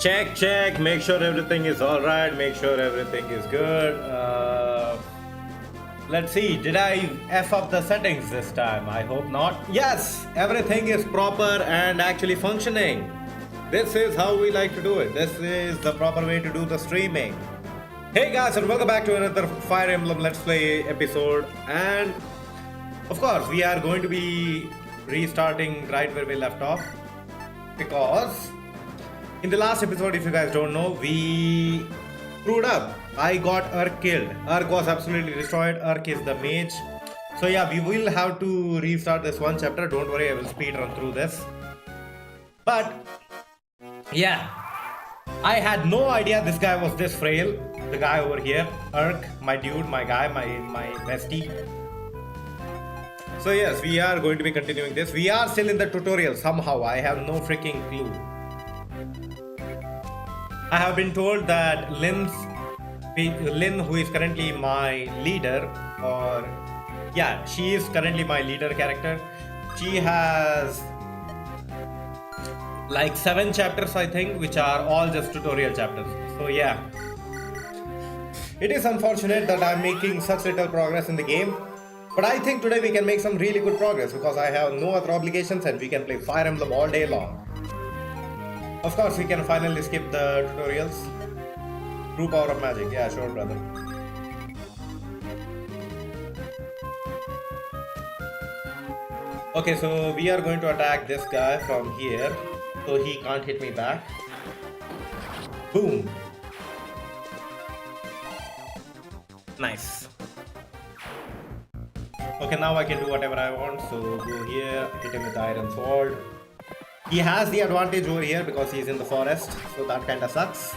Check. Make sure everything is alright. Make sure everything is good. Let's see. Did I F up the settings this time? I hope not. Yes! Everything is proper and actually functioning. This is how we like to do it. This is the proper way to do the streaming. Hey guys, and welcome back to another Fire Emblem Let's Play episode. And of course, we are going to be restarting right where we left off. Because in the last episode, if you guys don't know, we screwed up. I got Urk killed. Urk was absolutely destroyed. Urk is the mage. So yeah, we will have to restart this one chapter. Don't worry, I will speed run through this. But yeah, I had no idea this guy was this frail. The guy over here, Urk, my dude, my guy, my bestie. So yes, we are going to be continuing this. We are still in the tutorial somehow. I have no freaking clue. I have been told that Lynn, who is currently my leader, or yeah, she is currently my leader character. She has like 7 chapters, I think, which are all just tutorial chapters. So yeah, it is unfortunate that I'm making such little progress in the game. But I think today we can make some really good progress because I have no other obligations and we can play Fire Emblem all day long. Of course, we can finally skip the tutorials. True power of magic. Yeah, sure, brother. Okay, so we are going to attack this guy from here, so he can't hit me back. Boom. Nice. Okay, now I can do whatever I want. So go here, hit him with the iron sword. He has the advantage over here because he's in the forest, so that kinda sucks.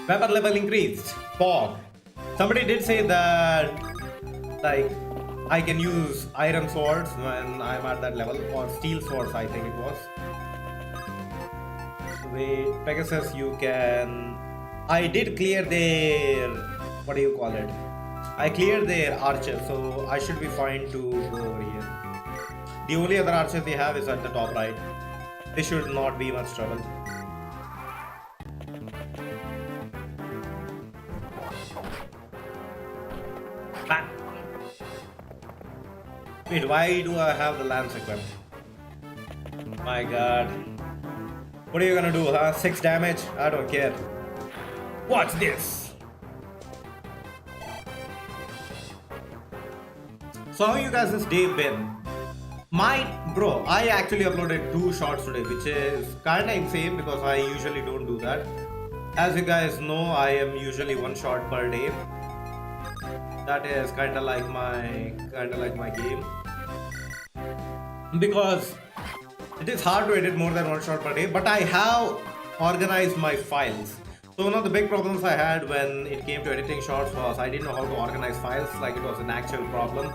Weapon level increased. Fog. Somebody did say that, like, I can use iron swords when I'm at that level, or steel swords, I think it was. Wait, Pegasus, you can... I did clear their... what do you call it? I cleared their archer, so I should be fine to go over here. The only other archer they have is at the top right. This should not be much trouble. Bam. Wait, why do I have the lance equipped? My god. What are you gonna do, huh? 6 damage? I don't care. Watch this! So how you guys this day been? Bro, I actually uploaded 2 shorts today, which is kinda insane because I usually don't do that. As you guys know, I am usually 1 shot per day. That is kinda like my game. Because it is hard to edit more than 1 shot per day, but I have organized my files. So one of the big problems I had when it came to editing shorts was I didn't know how to organize files, like it was an actual problem.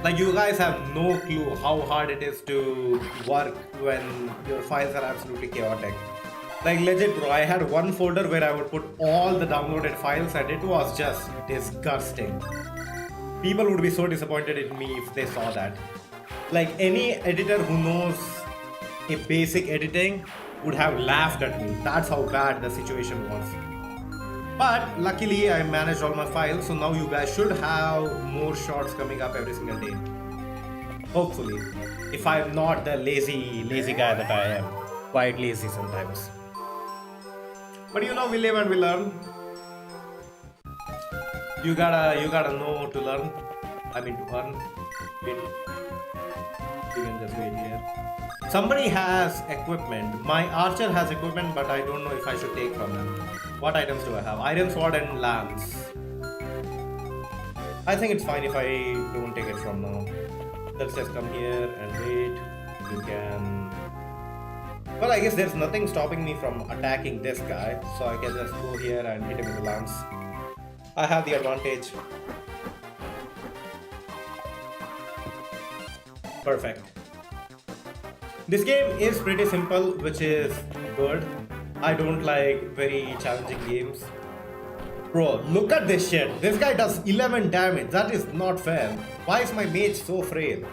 Like you guys have no clue how hard it is to work when your files are absolutely chaotic. Like legit bro, I had 1 folder where I would put all the downloaded files and it was just disgusting. People would be so disappointed in me if they saw that. Like any editor who knows a basic editing would have laughed at me. That's how bad the situation was. But luckily I managed all my files, so now you guys should have more shorts coming up every single day. Hopefully. If I'm not the lazy guy that I am. Quite lazy sometimes. But you know, we live and we learn. You gotta know to learn. I mean to earn. Wait. You can just wait here. Somebody has equipment. My archer has equipment, but I don't know if I should take from him. What items do I have? Iron sword and lance. I think it's fine if I don't take it from now. Let's just come here and wait. You can... Well, I guess there's nothing stopping me from attacking this guy. So I can just go here and hit him with the lance. I have the advantage. Perfect. This game is pretty simple, which is good. I don't like very challenging games. Bro, look at this shit. This guy does 11 damage. That is not fair. Why is my mage so frail?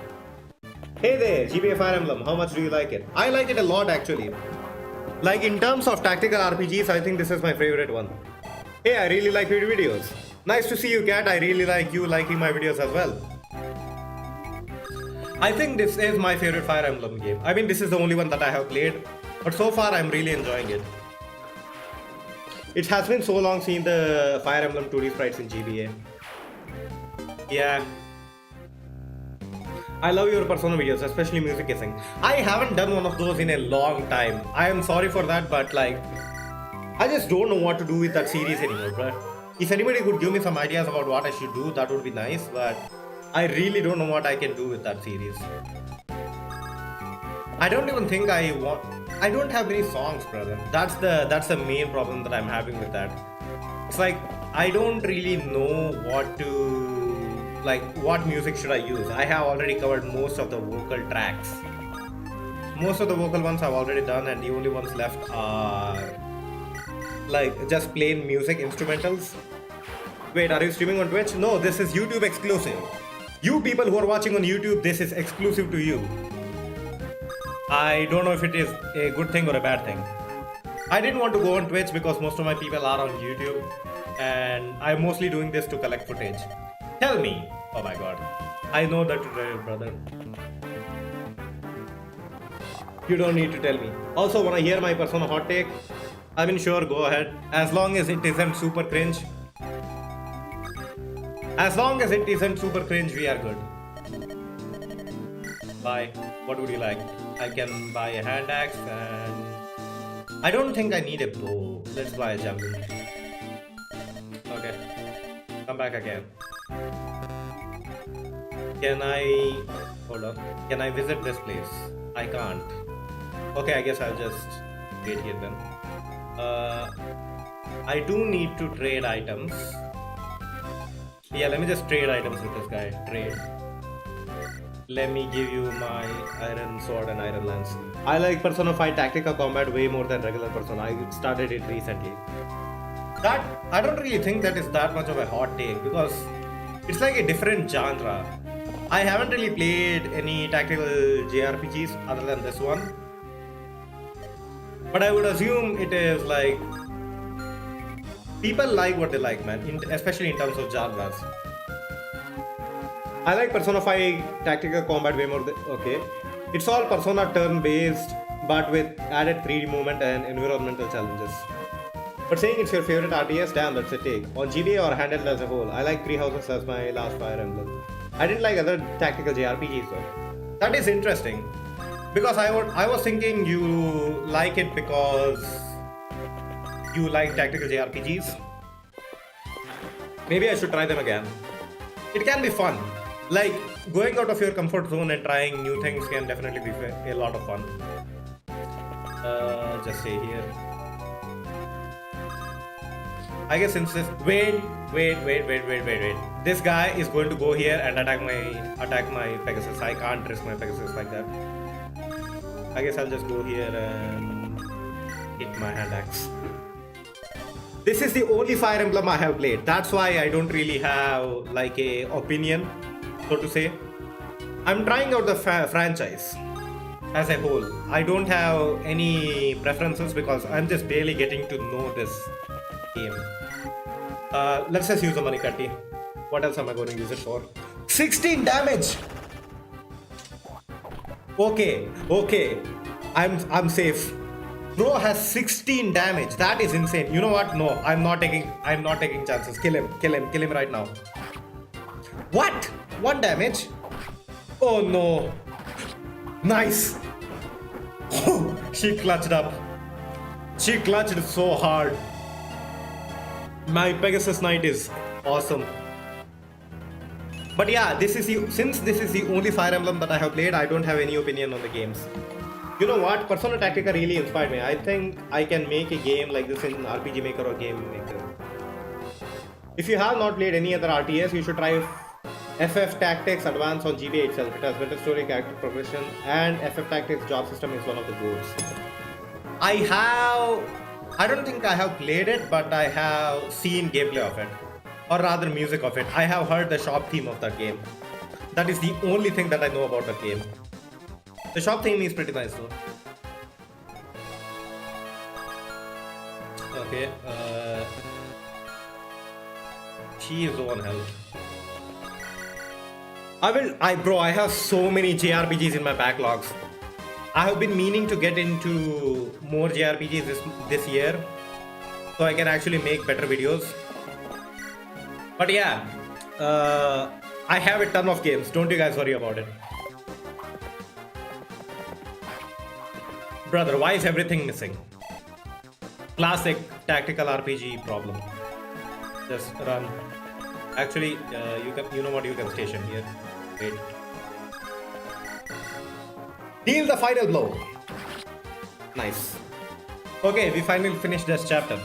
Hey there, GBA Fire Emblem, how much do you like it? I like it a lot actually. Like in terms of tactical RPGs, I think this is my favorite one. Hey, I really like your videos. Nice to see you, Cat. I really like you liking my videos as well. I think this is my favorite Fire Emblem game. I mean, this is the only one that I have played, but so far I'm really enjoying it. It has been so long seeing the Fire Emblem 2D sprites in GBA. Yeah. I love your Persona videos, especially music kissing. I haven't done one of those in a long time. I am sorry for that, but like, I just don't know what to do with that series anymore, bro. If anybody could give me some ideas about what I should do, that would be nice, but I really don't know what I can do with that series. I don't even think I don't have many songs, brother. That's the main problem that I'm having with that. It's like I don't really know what music should I use. I have already covered most of the vocal tracks. Most of the vocal ones I've already done, and the only ones left are like just plain music instrumentals. Wait, are you streaming on Twitch? No, this is YouTube exclusive. You people who are watching on YouTube, this is exclusive to you. I don't know if it is a good thing or a bad thing. I didn't want to go on Twitch because most of my people are on YouTube, and I'm mostly doing this to collect footage. Tell me. Oh my god. I know that you're brother. You don't need to tell me. Also, when I hear my Persona hot take, I mean, sure, go ahead. As long as it isn't super cringe. As long as it isn't super cringe, we are good. Buy. What would you like? I can buy a hand axe and... I don't think I need a bow. Let's buy a javelin. Okay. Come back again. Can I... Hold on. Can I visit this place? I can't. Okay, I guess I'll just wait here then. I do need to trade items. Yeah, let me just trade items with this guy. Trade. Let me give you my iron sword and iron lance. I like Persona 5 Tactical Combat way more than regular Persona. I started it recently. That I don't really think that is that much of a hot take because it's like a different genre. I haven't really played any tactical JRPGs other than this one. But I would assume it is like people like what they like, man, especially in terms of genres. I like Persona 5 Tactical Combat way more than... Okay. It's all Persona turn-based, but with added 3D movement and environmental challenges. But saying it's your favorite RTS, damn, that's a take. On GBA or handled as a whole, I like Three Houses as my last Fire Emblem. I didn't like other tactical JRPGs though. That is interesting. Because I was thinking you like it because you like tactical JRPGs. Maybe I should try them again. It can be fun. Like, going out of your comfort zone and trying new things can definitely be a lot of fun. Just stay here. I guess since this... Wait. This guy is going to go here and attack my Pegasus. I can't risk my Pegasus like that. I guess I'll just go here and hit my hand axe. This is the only Fire Emblem I have played. That's why I don't really have like a opinion, so to say. I'm trying out the franchise as a whole. I don't have any preferences because I'm just barely getting to know this game. Let's just use the Manikatti. What else am I going to use it for? 16 damage! Okay. I'm safe. Bro has 16 damage. That is insane. You know what? No, I'm not taking chances. Kill him right now. What? 1 damage? Oh no. Nice. She clutched up. She clutched so hard. My Pegasus Knight is awesome. But yeah, since this is the only Fire Emblem that I have played, I don't have any opinion on the games. You know what? Persona Tactica really inspired me. I think I can make a game like this in RPG Maker or Game Maker. If you have not played any other RTS, you should try FF Tactics Advance on GBA itself. It has better story, character progression, and FF Tactics job system is one of the goals. I don't think I have played it, but I have seen gameplay of it. Or rather music of it. I have heard the shop theme of that game. That is the only thing that I know about that game. The shop theme is pretty nice though. Okay, she is low on health. Bro, I have so many JRPGs in my backlogs. I have been meaning to get into more JRPGs this year, so I can actually make better videos. But yeah, I have a ton of games. Don't you guys worry about it. Brother, why is everything missing? Classic tactical RPG problem. Just run. Actually, you know what? You can station here. Wait. Deal the final blow. Nice. Okay, we finally finished this chapter.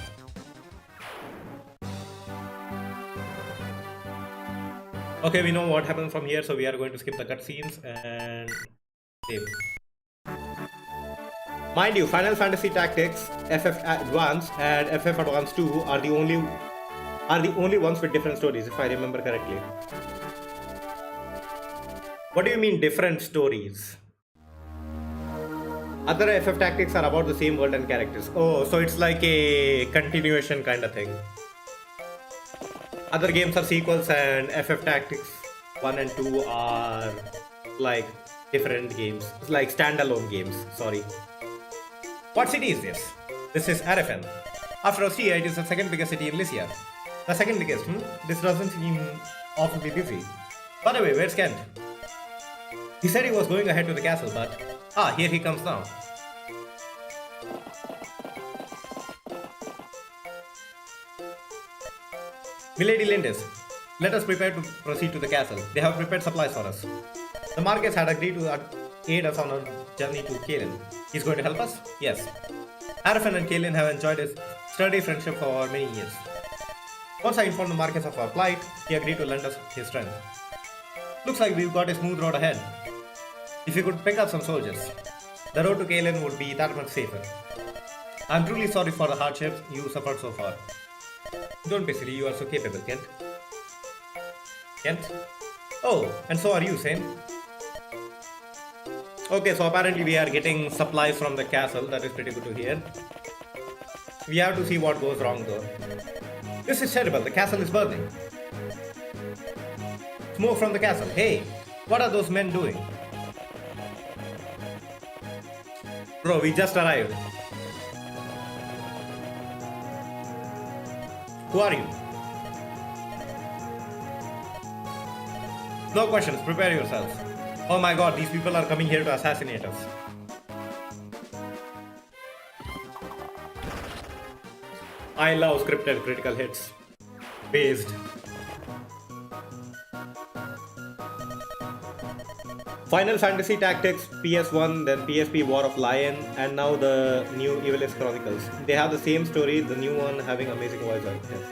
Okay, we know what happens from here, so we are going to skip the cutscenes and save. Mind you, Final Fantasy Tactics, FF Advance, and FF Advance 2 are the only ones with different stories, if I remember correctly. What do you mean different stories? Other FF Tactics are about the same world and characters. Oh, so it's like a continuation kind of thing. Other games are sequels, and FF Tactics 1 and 2 are like different games, like standalone games, sorry. What city is this? This is Arifan. After Ostia, it is the second biggest city in Lycia. The second biggest, This doesn't seem awfully busy. By the way, where's Kent? He said he was going ahead to the castle, but... here he comes now. Milady Lindis, let us prepare to proceed to the castle. They have prepared supplies for us. The Marquess had agreed to aid us on our journey to Kalen. He's going to help us? Yes. Arifan and Kalen have enjoyed a sturdy friendship for many years. Once I informed the Marquess of our plight, he agreed to lend us his strength. Looks like we've got a smooth road ahead. If you could pick up some soldiers, the road to Kalen would be that much safer. I'm truly sorry for the hardships you suffered so far. Don't be silly, you are so capable, Kent. Kent? Oh, and so are you, Sane. Okay, so apparently we are getting supplies from the castle. That is pretty good to hear. We have to see what goes wrong though. This is terrible. The castle is burning. Smoke from the castle. Hey, what are those men doing? Bro, we just arrived. Who are you? No questions. Prepare yourselves. Oh my god, these people are coming here to assassinate us. I love scripted critical hits. Based. Final Fantasy Tactics, PS1, then PSP War of Lion, and now the new Evilist Chronicles. They have the same story, the new one having amazing voice actors.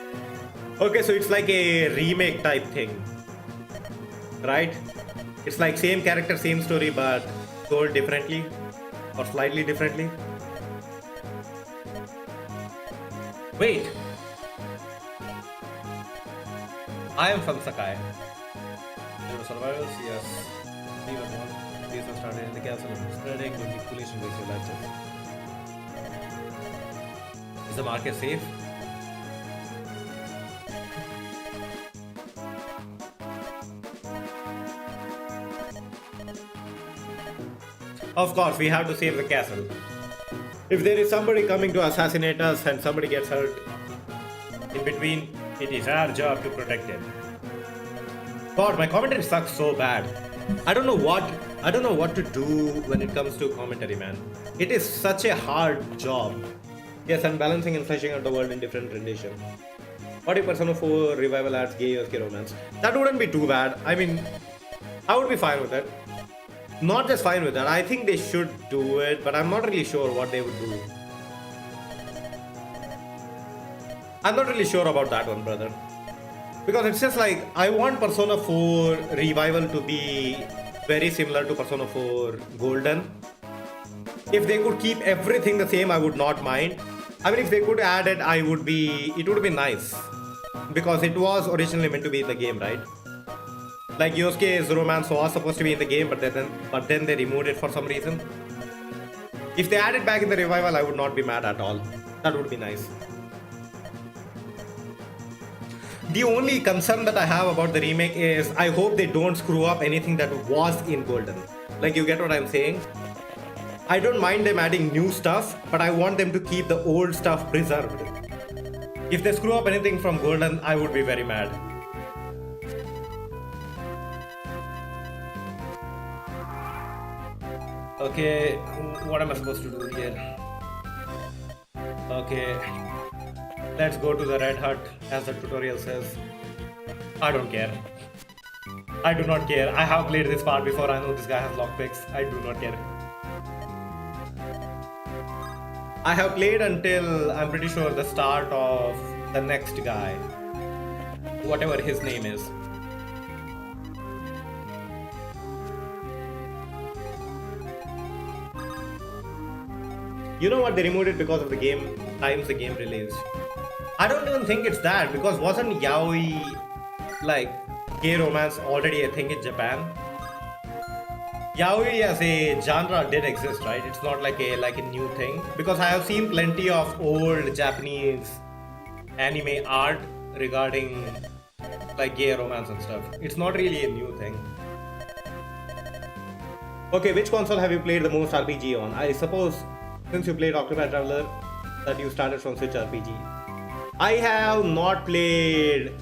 Okay, so it's like a remake type thing. Right? It's like same character, same story, but told differently or slightly differently. Wait. I am from Sakai. There were survivors, yes. We were one. These were started in the castle and spreading with the collision with your lances. Is the market safe? Of course, we have to save the castle. If there is somebody coming to assassinate us and somebody gets hurt in between, it is our job to protect him. God, my commentary sucks so bad. I don't know what to do when it comes to commentary, man. It is such a hard job. Yes, I'm balancing and fleshing out the world in different renditions. What if Persona 4 revival adds gay or romance? That wouldn't be too bad. I mean, I would be fine with it. Not just fine with that, I think they should do it, but I'm not really sure what they would do. I'm not really sure about that one, brother. Because it's just like, I want Persona 4 revival to be very similar to Persona 4 Golden. If they could keep everything the same, I would not mind. I mean, if they could add it, it would be nice. Because it was originally meant to be in the game, right? Like Yosuke's romance was supposed to be in the game, but then they removed it for some reason. If they add it back in the revival, I would not be mad at all. That would be nice. The only concern that I have about the remake is I hope they don't screw up anything that was in Golden. Like, you get what I'm saying? I don't mind them adding new stuff, but I want them to keep the old stuff preserved. If they screw up anything from Golden, I would be very mad. Okay, what am I supposed to do here? Okay, let's go to the Red Hut as the tutorial says. I don't care. I do not care. I have played this part before. I know this guy has lockpicks. I do not care. I have played until I'm pretty sure the start of the next guy, whatever his name is. You know what? They removed it because of the game times the game released. I don't even think it's that, because wasn't yaoi, like gay romance, already a thing in Japan? Yaoi as a genre did exist, right? It's not like a new thing, because I have seen plenty of old Japanese anime art regarding like gay romance and stuff. It's not really a new thing. Okay, which console have you played the most RPG on? I suppose since you played Octopath Traveler that you started from Switch RPG. I have not played...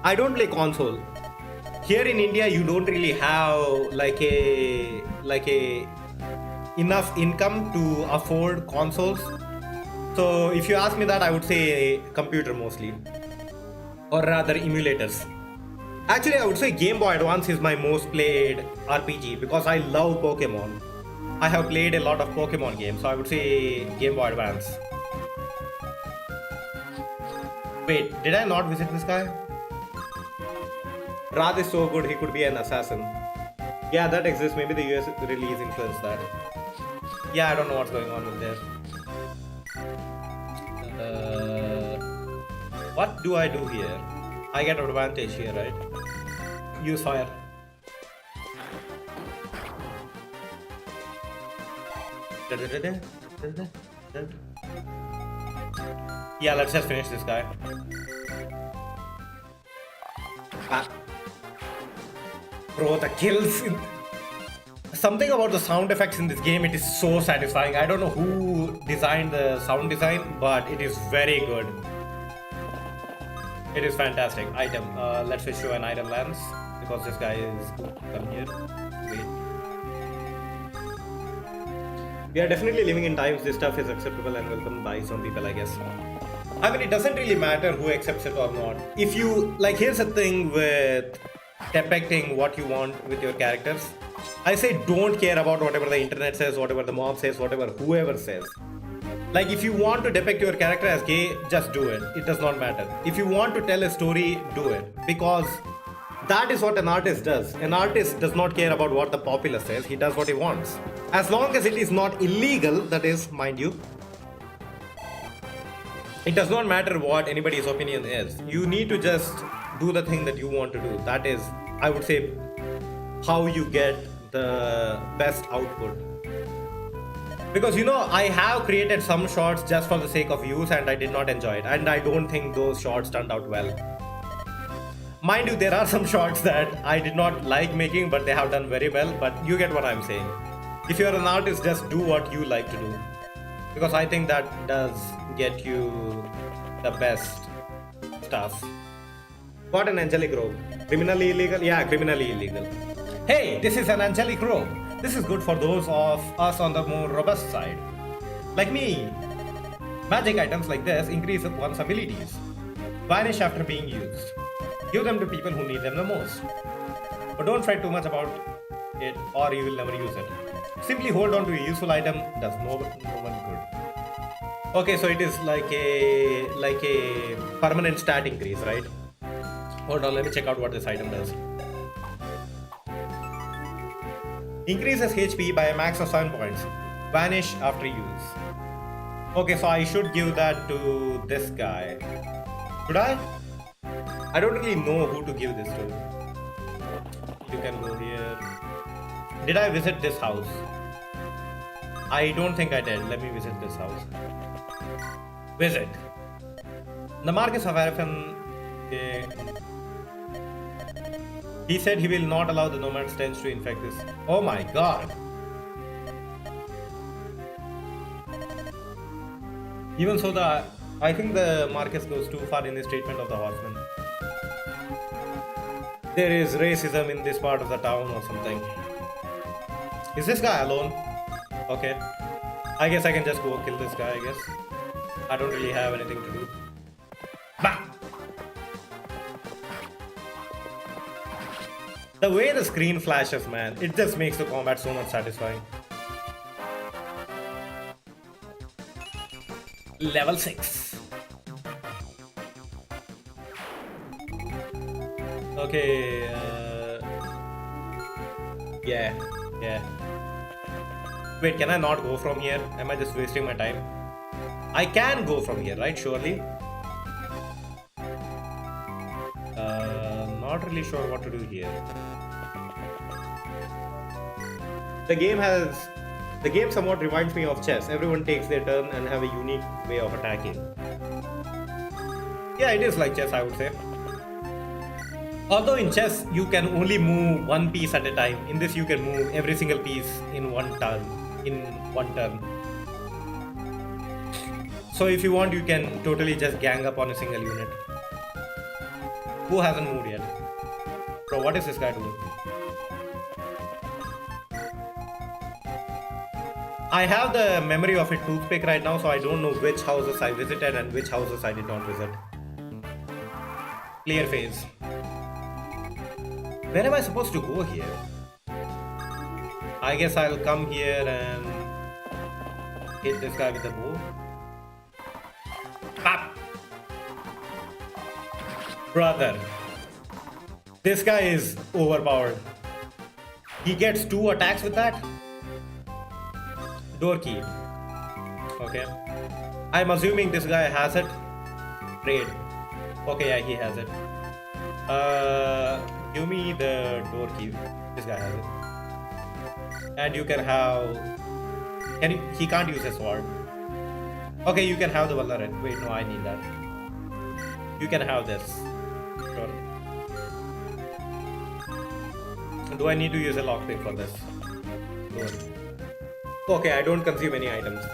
I don't play console. Here in India, you don't really have like a enough income to afford consoles. So if you ask me that, I would say computer mostly, or rather emulators. Actually, I would say Game Boy Advance is my most played RPG because I love Pokemon. I have played a lot of Pokemon games, so I would say Game Boy Advance. Wait, did I not visit this guy? Radh is so good, he could be an assassin. Yeah, that exists. Maybe the US release influenced that. Yeah, I don't know what's going on with this. What do I do here? I get advantage here, right? Use fire. Yeah, let's just finish this guy. Bro, the kills. Something about the sound effects in this game, it is so satisfying. I don't know who designed the sound design, but it is very good. It is fantastic. Item. Let's switch to an item lens because this guy is come here. Wait. We are definitely living in times this stuff is acceptable and welcomed by some people, I guess. I mean, it doesn't really matter who accepts it or not. If you, like, here's the thing with depicting what you want with your characters. I say don't care about whatever the internet says, whatever the mob says, whatever whoever says. Like, if you want to depict your character as gay, just do it. It does not matter. If you want to tell a story, do it. Because that is what an artist does. An artist does not care about what the populace says. He does what he wants. As long as it is not illegal, that is, mind you. It does not matter what anybody's opinion is. You need to just do the thing that you want to do. That is, I would say, how you get the best output. Because, you know, I have created some shots just for the sake of views and I did not enjoy it. And I don't think those shots turned out well. Mind you, there are some shots that I did not like making, but they have done very well. But you get what I'm saying. If you're an artist, just do what you like to do. Because I think that does get you the best stuff. What an angelic robe. Criminally illegal? Yeah, criminally illegal. Hey, this is an angelic robe. This is good for those of us on the more robust side. Like me. Magic items like this increase one's abilities. Vanish after being used. Give them to people who need them the most. But don't fret too much about it or you will never use it. Simply hold on to a useful item, does no one good. Okay, so it is like a permanent stat increase, right? Hold on, let me check out what this item does. Increases HP by a max of 7 points. Vanish after use. Okay, so I should give that to this guy. Should I? I don't really know who to give this to. You can go here. Did I visit this house? I don't think I did. Let me visit this house. Visit. The Marcus of Arafan. He said he will not allow the nomad stench to infect this. Oh my god. Even so, I think the Marcus goes too far in his treatment of the horsemen. There is racism in this part of the town or something. Is this guy alone? Okay. I guess I can just go kill this guy, I guess. I don't really have anything to do. Bah! The way the screen flashes, man, it just makes the combat so much satisfying. Level 6. Okay, yeah. Wait, can I not go from here? Am I just wasting my time? I can go from here, right? Surely. Not really sure what to do here. The game somewhat reminds me of chess. Everyone takes their turn and have a unique way of attacking. Yeah, it is like chess, I would say. Although in chess, you can only move one piece at a time. In this, you can move every single piece in one turn. So if you want, you can totally just gang up on a single unit. Who hasn't moved yet? Bro, what is this guy doing? I have the memory of a toothpick right now, so I don't know which houses I visited and which houses I did not visit. Clear phase. Where am I supposed to go here? I guess I'll come here and hit this guy with the bow. Ah! Brother, this guy is overpowered. He gets 2 attacks with that. Door key. Okay. I'm assuming this guy has it. Trade. Okay, yeah, he has it. Give me the door key. This guy has it. And you can have... He can't use a sword. Okay, you can have the vulnerate. Wait, no, I need that. You can have this. Sure. Do I need to use a lockpick for this? No. Okay, I don't consume any items.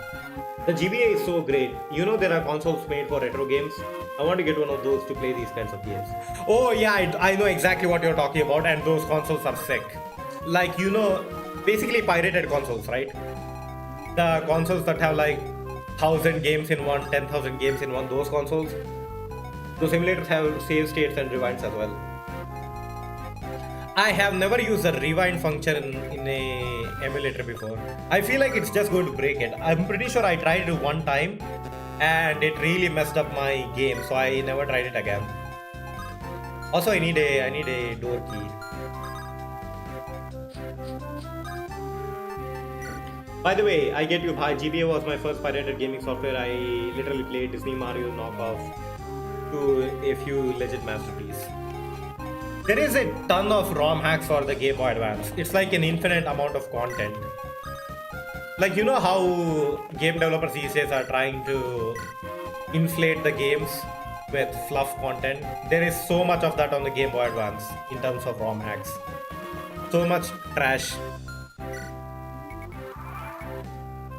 The GBA is so great. You know there are consoles made for retro games. I want to get one of those to play these kinds of games. Oh yeah, I know exactly what you're talking about, and those consoles are sick. Like, you know, basically pirated consoles, right? The consoles that have like 1,000 games in one, 10,000 games in one, those consoles. Those simulators have save states and rewinds as well. I have never used the rewind function in a emulator before. I feel like it's just going to break it. I'm pretty sure I tried it one time and it really messed up my game, so I never tried it again. Also, I need a door key. By the way, I get you. GBA was my first pirated gaming software. I literally played Disney Mario knockoff to a few legit masterpieces. There is a ton of ROM hacks for the Game Boy Advance. It's like an infinite amount of content. Like, you know how game developers these days are trying to inflate the games with fluff content? There is so much of that on the Game Boy Advance in terms of ROM hacks. So much trash.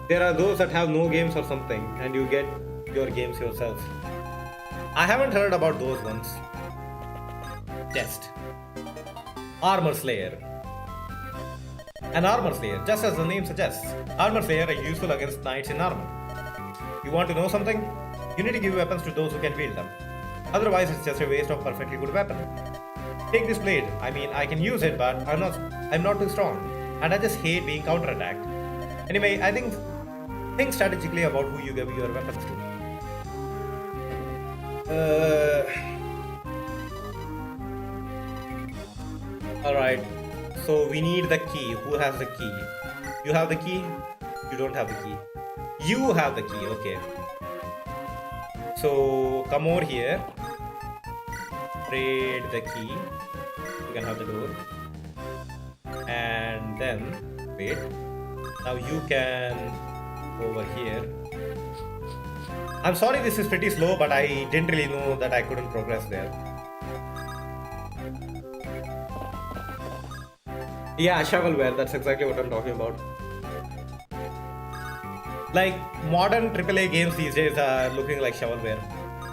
There are those that have no games or something, and you get your games yourself. I haven't heard about those ones. Test. Armor Slayer. An Armor Slayer, just as the name suggests. Armor Slayer are useful against knights in armor. You want to know something? You need to give weapons to those who can wield them. Otherwise, it's just a waste of perfectly good weapon. Take this blade. I mean, I can use it, but I'm not too strong, and I just hate being counterattacked. Anyway, I think strategically about who you give your weapons to. Alright, so we need the key. Who has the key? You have the key? You don't have the key. You have the key, okay. So come over here. Trade the key. You can have the door. And then, wait. Now you can go over here. I'm sorry this is pretty slow, but I didn't really know that I couldn't progress there. Yeah, shovelware, that's exactly what I'm talking about. Like, modern AAA games these days are looking like shovelware.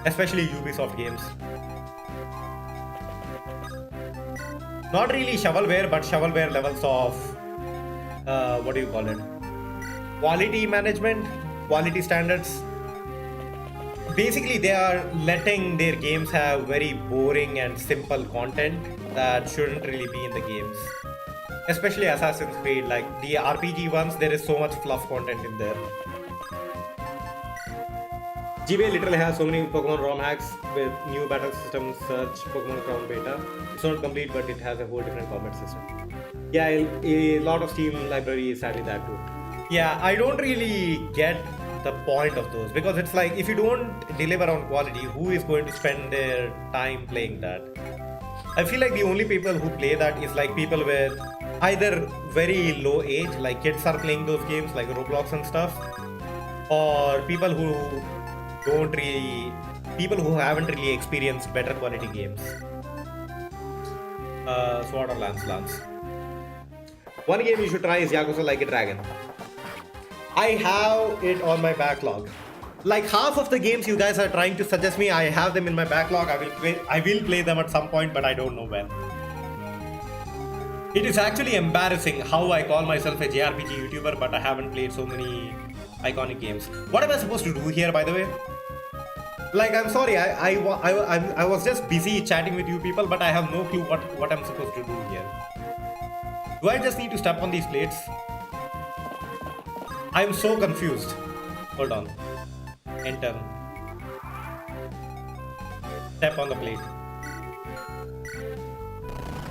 Especially Ubisoft games. Not really shovelware, but shovelware levels of, what do you call it? Quality management? Quality standards? Basically, they are letting their games have very boring and simple content that shouldn't really be in the games. Especially Assassin's Creed, like the RPG ones, there is so much fluff content in there. GBA literally has so many Pokemon ROM hacks with new battle systems, search, Pokemon Crown Beta. It's not complete, but it has a whole different combat system. Yeah, a lot of Steam library is sadly that too. Yeah, I don't really get the point of those, because it's like, if you don't deliver on quality, who is going to spend their time playing that? I feel like the only people who play that is like people with either very low age, like kids are playing those games like Roblox and stuff, or people who haven't really experienced better quality games. Sword or Lance. One game you should try is Yakuza Like a Dragon. I have it on my backlog. Like half of the games you guys are trying to suggest me, I have them in my backlog. I will play them at some point, but I don't know when. It is actually embarrassing how I call myself a JRPG YouTuber, but I haven't played so many iconic games. What am I supposed to do here, by the way? Like, I'm sorry, I was just busy chatting with you people, but I have no clue what I'm supposed to do here. Do I just need to step on these plates? I'm so confused. Hold on. Enter. Step on the plate.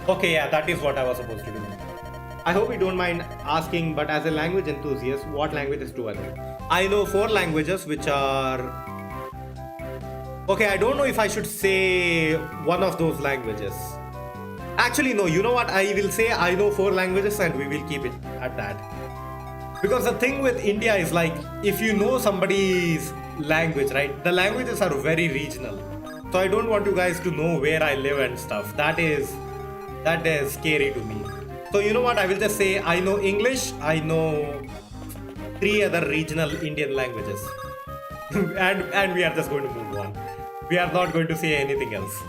Okay, yeah, that is what I was supposed to do. I hope you don't mind asking, but as a language enthusiast, what languages do I know? I know 4 languages, which are... Okay, I don't know if I should say one of those languages. Actually, no, you know what? I will say I know 4 languages and we will keep it at that. Because the thing with India is like, if you know somebody's language, right? The languages are very regional. So I don't want you guys to know where I live and stuff. That is scary to me. So you know what? I will just say I know English, I know 3 other regional Indian languages. and we are just going to move on. We are not going to say anything else.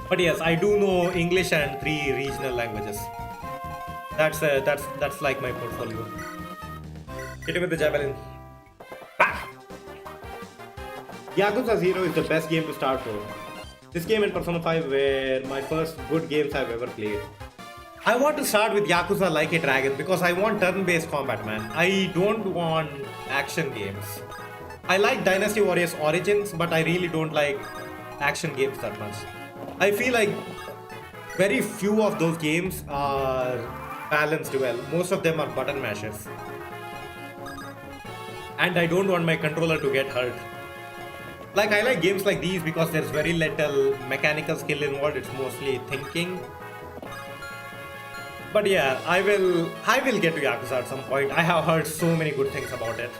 But yes, I do know English and 3 regional languages. That's like my portfolio. Hit him with the javelin. Bah! Yakuza 0 is the best game to start for. This game and Persona 5 were my first good games I've ever played. I want to start with Yakuza Like a Dragon because I want turn-based combat, man. I don't want action games. I like Dynasty Warriors Origins, but I really don't like action games that much. I feel like very few of those games are balanced well. Most of them are button mashers. And I don't want my controller to get hurt. Like, I like games like these because there's very little mechanical skill involved. It's mostly thinking. But yeah, I will get to Yakuza at some point. I have heard so many good things about it.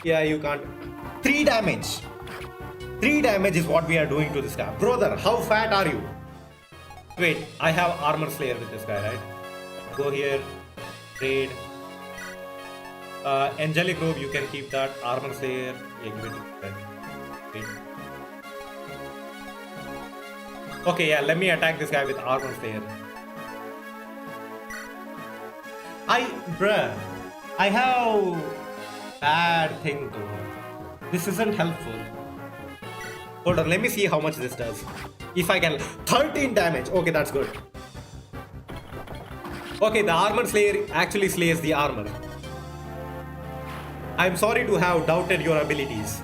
Yeah, you can't. 3 damage. 3 damage is what we are doing to this guy. Brother, how fat are you? Wait, I have Armor Slayer with this guy, right? Go here. Trade. Angelic Robe, you can keep that. Armor Slayer. Yeah, give it to that. Wait. Okay, yeah, let me attack this guy with Armor Slayer. Bruh, I have bad thing though. This isn't helpful. Hold on, let me see how much this does. If I can, 13 damage. Okay, that's good. Okay, the Armor Slayer actually slays the armor. I'm sorry to have doubted your abilities.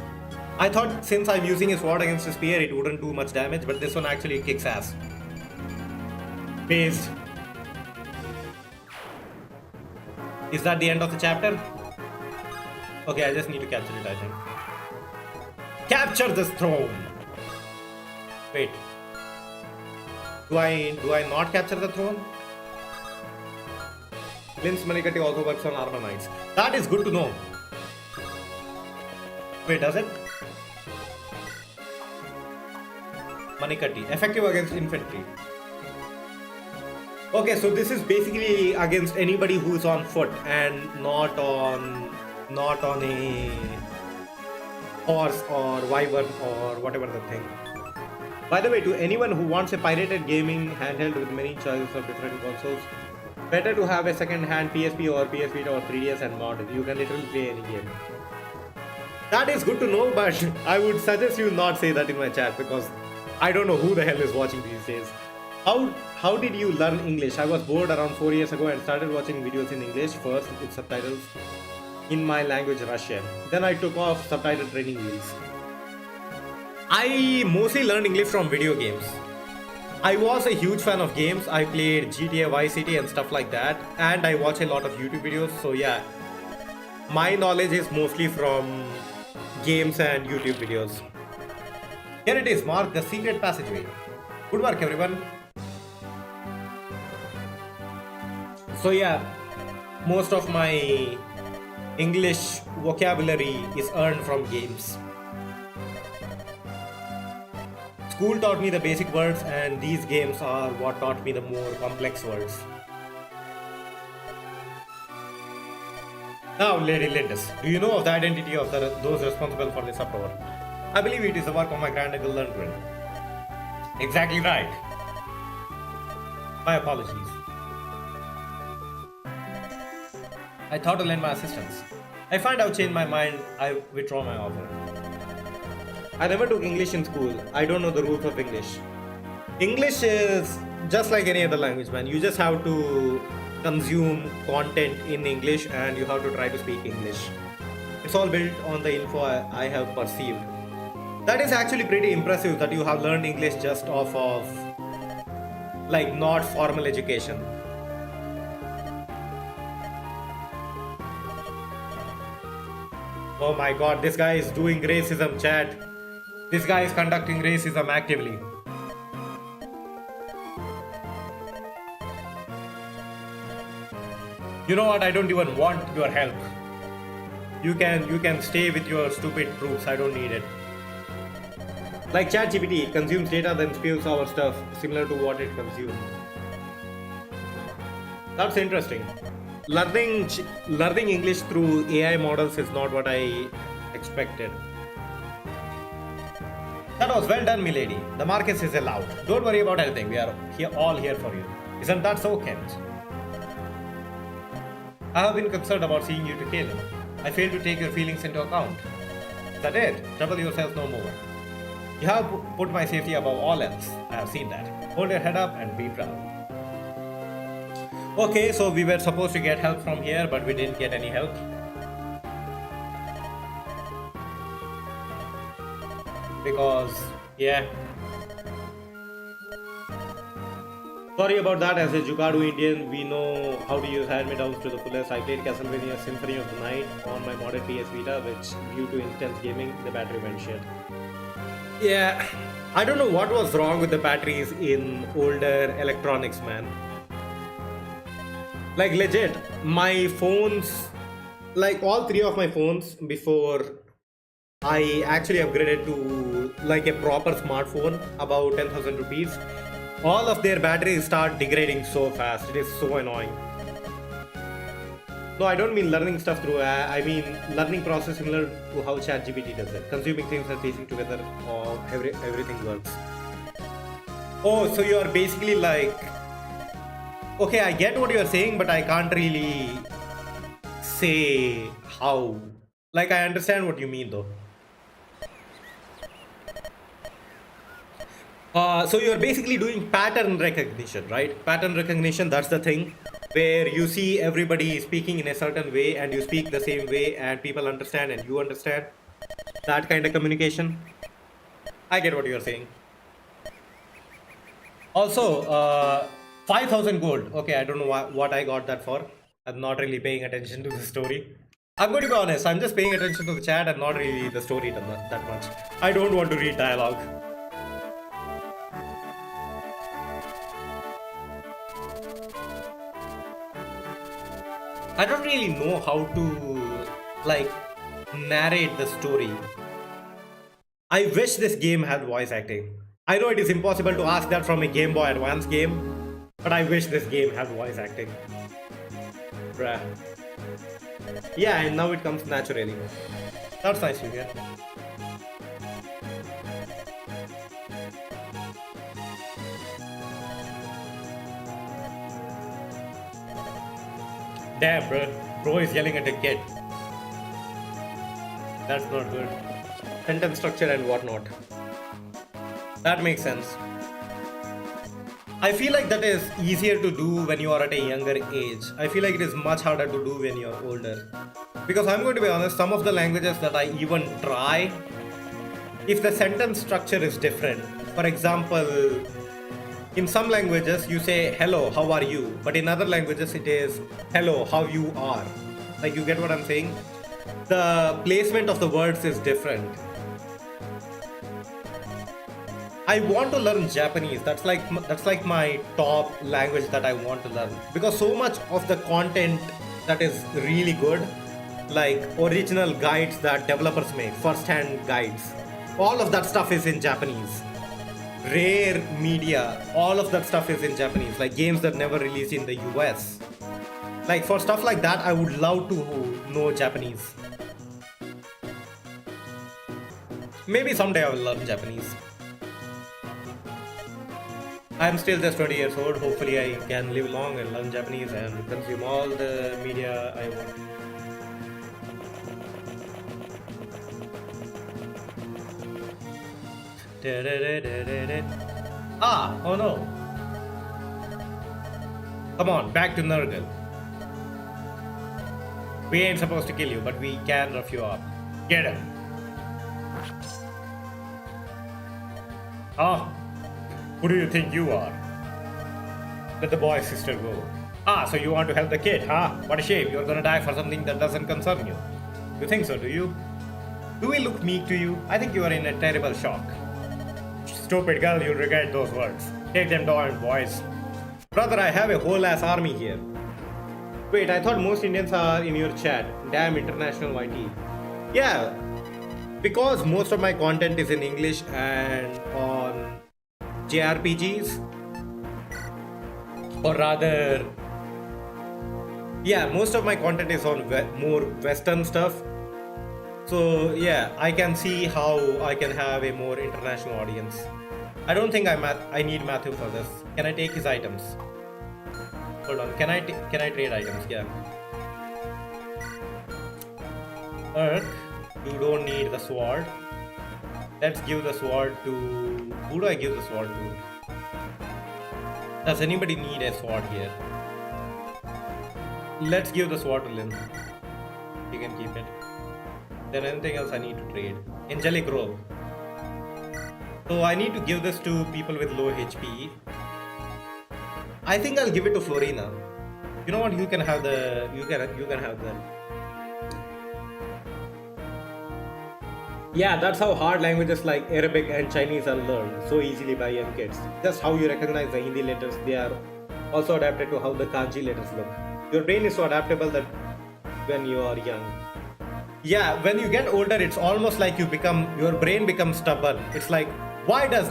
I thought since I'm using a sword against a spear, it wouldn't do much damage, but this one actually kicks ass. Based. Is that the end of the chapter? Okay, I just need to capture it, I think. Capture this throne! Wait. Do I not capture the throne? Lynn's Manikatti also works on armor knights. That is good to know. Wait, does it? Manikatti, effective against infantry. Okay, so this is basically against anybody who is on foot and not on a horse or wyvern or whatever the thing. By the way, to anyone who wants a pirated gaming handheld with many choices of different consoles, better to have a second-hand PSP or PS Vita or 3DS and mod. You can literally play any game. That is good to know, but I would suggest you not say that in my chat because I don't know who the hell is watching these days. How did you learn English? I was bored around 4 years ago and started watching videos in English first with subtitles in my language Russian. Then I took off subtitle training wheels. I mostly learned English from video games. I was a huge fan of games. I played GTA Vice City and stuff like that, and I watch a lot of YouTube videos. So yeah, my knowledge is mostly from games and YouTube videos. Here it is, mark the secret passageway. Good work, everyone. So yeah, most of my English vocabulary is earned from games. School taught me the basic words, and these games are what taught me the more complex words. Now, Lady Lindis, do you know of the identity of those responsible for this uproar? I believe it is the work of my granduncle Lundgren. Exactly right. My apologies. I thought to lend my assistance. I find I've changed my mind. I withdraw my offer. I never took English in school. I don't know the rules of English. English is just like any other language, man. You just have to consume content in English and you have to try to speak English. It's all built on the info I have perceived. That is actually pretty impressive that you have learned English just off of like not formal education. Oh my god, this guy is doing racism, chat. This guy is conducting racism actively. You know what? I don't even want your help. You can stay with your stupid proofs. I don't need it. Like ChatGPT, it consumes data then spews our stuff similar to what it consumes. That's interesting. Learning English through AI models is not what I expected. That was well done, milady. The Marcus is allowed. Don't worry about anything. We are all here for you. Isn't that so, Kent? I have been concerned about seeing you to Caleb. I failed to take your feelings into account. Is that it? Trouble yourself no more. You have put my safety above all else. I have seen that. Hold your head up and be proud. Okay, so we were supposed to get help from here, but we didn't get any help. Because, yeah. Sorry about that. As a Jugadu Indian, we know how to use hand-me-downs to the fullest. I played Castlevania Symphony of the Night on my modded PS Vita, which, due to intense gaming, the battery went shit. Yeah, I don't know what was wrong with the batteries in older electronics, man. Like legit, my phones, like all three of my phones before I actually upgraded to like a proper smartphone, about 10,000 rupees, all of their batteries start degrading so fast. It is so annoying. No, I don't mean learning stuff through I mean learning process similar to how ChatGPT does it. Consuming things and piecing together or everything works. Oh, so you are basically like... Okay, I get what you're saying, but I can't really say how. Like, I understand what you mean though. So you're basically doing pattern recognition, right? Pattern recognition, that's the thing where you see everybody speaking in a certain way and you speak the same way and people understand and you understand. That kind of communication. I get what you're saying. Also, 5,000 gold. Okay, I don't know what I got that for. I'm not really paying attention to the story. I'm going to be honest, I'm just paying attention to the chat and not really the story that much. I don't want to read dialogue. I don't really know how to like narrate the story. I wish this game had voice acting. I know it is impossible to ask that from a Game Boy Advance game, but I wish this game had voice acting. Bruh. Yeah, and now it comes naturally. That's nice to hear. Damn, bro. Bro is yelling at a kid. That's not good. Sentence structure and whatnot. That makes sense. I feel like that is easier to do when you are at a younger age. I feel like it is much harder to do when you're older. Because I'm going to be honest, some of the languages that I even try, if the sentence structure is different, for example, in some languages you say hello, how are you? But in other languages it is hello, how you are. Like, you get what I'm saying? The placement of the words is different. I want to learn Japanese. That's like my top language that I want to learn, because so much of the content that is really good, like original guides that developers make, first-hand guides, all of that stuff is in Japanese. Rare media, all of that stuff is in Japanese, like games that never released in the US. Like, for stuff like that, I would love to know Japanese. Maybe someday I will learn Japanese. I'm still just 20 years old. Hopefully I can live long and learn Japanese and consume all the media I want. Ah, oh no. Come on, back to Nurgle. We ain't supposed to kill you, but we can rough you up. Get him. Ah, who do you think you are? Let the boy's sister go. Ah, so you want to help the kid, huh? What a shame, you're gonna die for something that doesn't concern you. You think so, do you? Do we look meek to you? I think you are in a terrible shock. Stupid girl, you'll regret those words. Take them down, boys. Brother, I have a whole ass army here. Wait, I thought most Indians are in your chat. Damn, international YT. Yeah, because most of my content is in English and on JRPGs, or rather, yeah, most of my content is on more Western stuff. So yeah, I can see how I can have a more international audience. I don't think I need Matthew for this. Can I take his items? Hold on, can I trade items? Yeah. Urk, you don't need the sword. Let's give the sword to... Who do I give the sword to? Does anybody need a sword here? Let's give the sword to Lynn. You can keep it. Then anything else I need to trade? Angelic Robe. So I need to give this to people with low HP. I think I'll give it to Florina. You know what? You can have the... You can have that. Yeah, that's how hard languages like Arabic and Chinese are learned so easily by young kids. Just how you recognize the Hindi letters, they are also adapted to how the kanji letters look. Your brain is so adaptable that when you are young. Yeah, when you get older, it's almost like your brain becomes stubborn. It's like, why is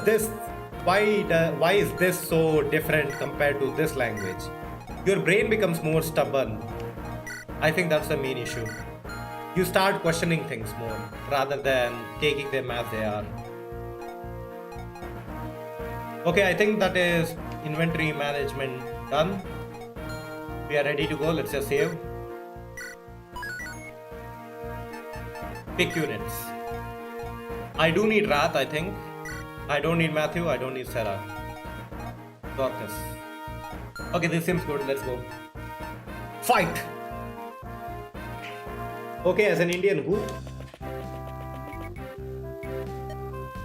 this so different compared to this language? Your brain becomes more stubborn. I think that's the main issue. You start questioning things more rather than taking them as they are. Okay, I think that is inventory management done. We are ready to go. Let's just save. Pick units. I do need Wrath, I think. I don't need Matthew. I don't need Sarah. Dorcas. Okay, this seems good. Let's go. Fight! Okay, as an Indian, who?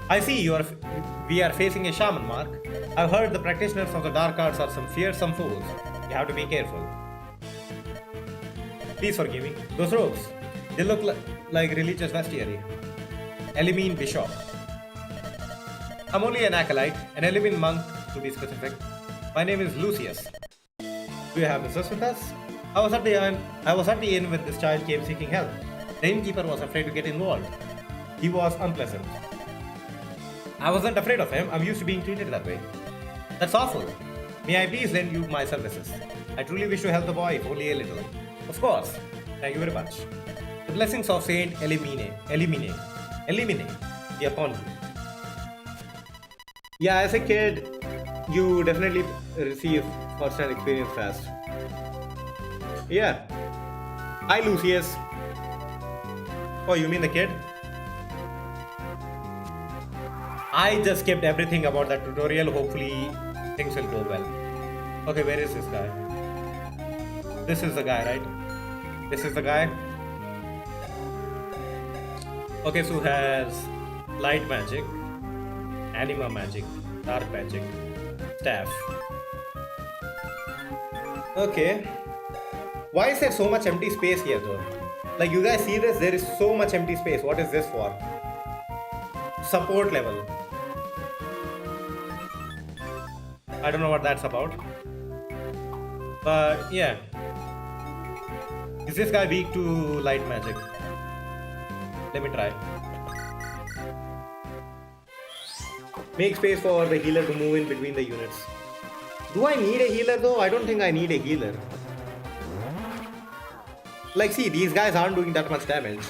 I see we are facing a shaman, Mark. I've heard the practitioners of the dark arts are some fearsome fools. You have to be careful. Please forgive me. Those robes, they look like religious vestiary. Elimine Bishop. I'm only an acolyte, an Elimine monk to be specific. My name is Lucius. Do you have business with us? I was at the inn when this child came seeking help. The innkeeper was afraid to get involved. He was unpleasant. I wasn't afraid of him. I'm used to being treated that way. That's awful. May I please lend you my services? I truly wish to help the boy, if only a little. Of course. Thank you very much. The blessings of Saint Elimine be upon you. Yeah, as a kid, you definitely receive first-hand experience fast. Yeah. Hi, Lucius. Oh, you mean the kid? I just skipped everything about that tutorial. Hopefully, things will go well. Okay, where is this guy? This is the guy, right? This is the guy. Okay, so has light magic, anima magic, dark magic, staff. Okay. Why is there so much empty space here though? Like, you guys see this? There is so much empty space. What is this for? Support level. I don't know what that's about. But yeah. Is this guy weak to light magic? Let me try. Make space for the healer to move in between the units. Do I need a healer though? I don't think I need a healer. Like, see, these guys aren't doing that much damage.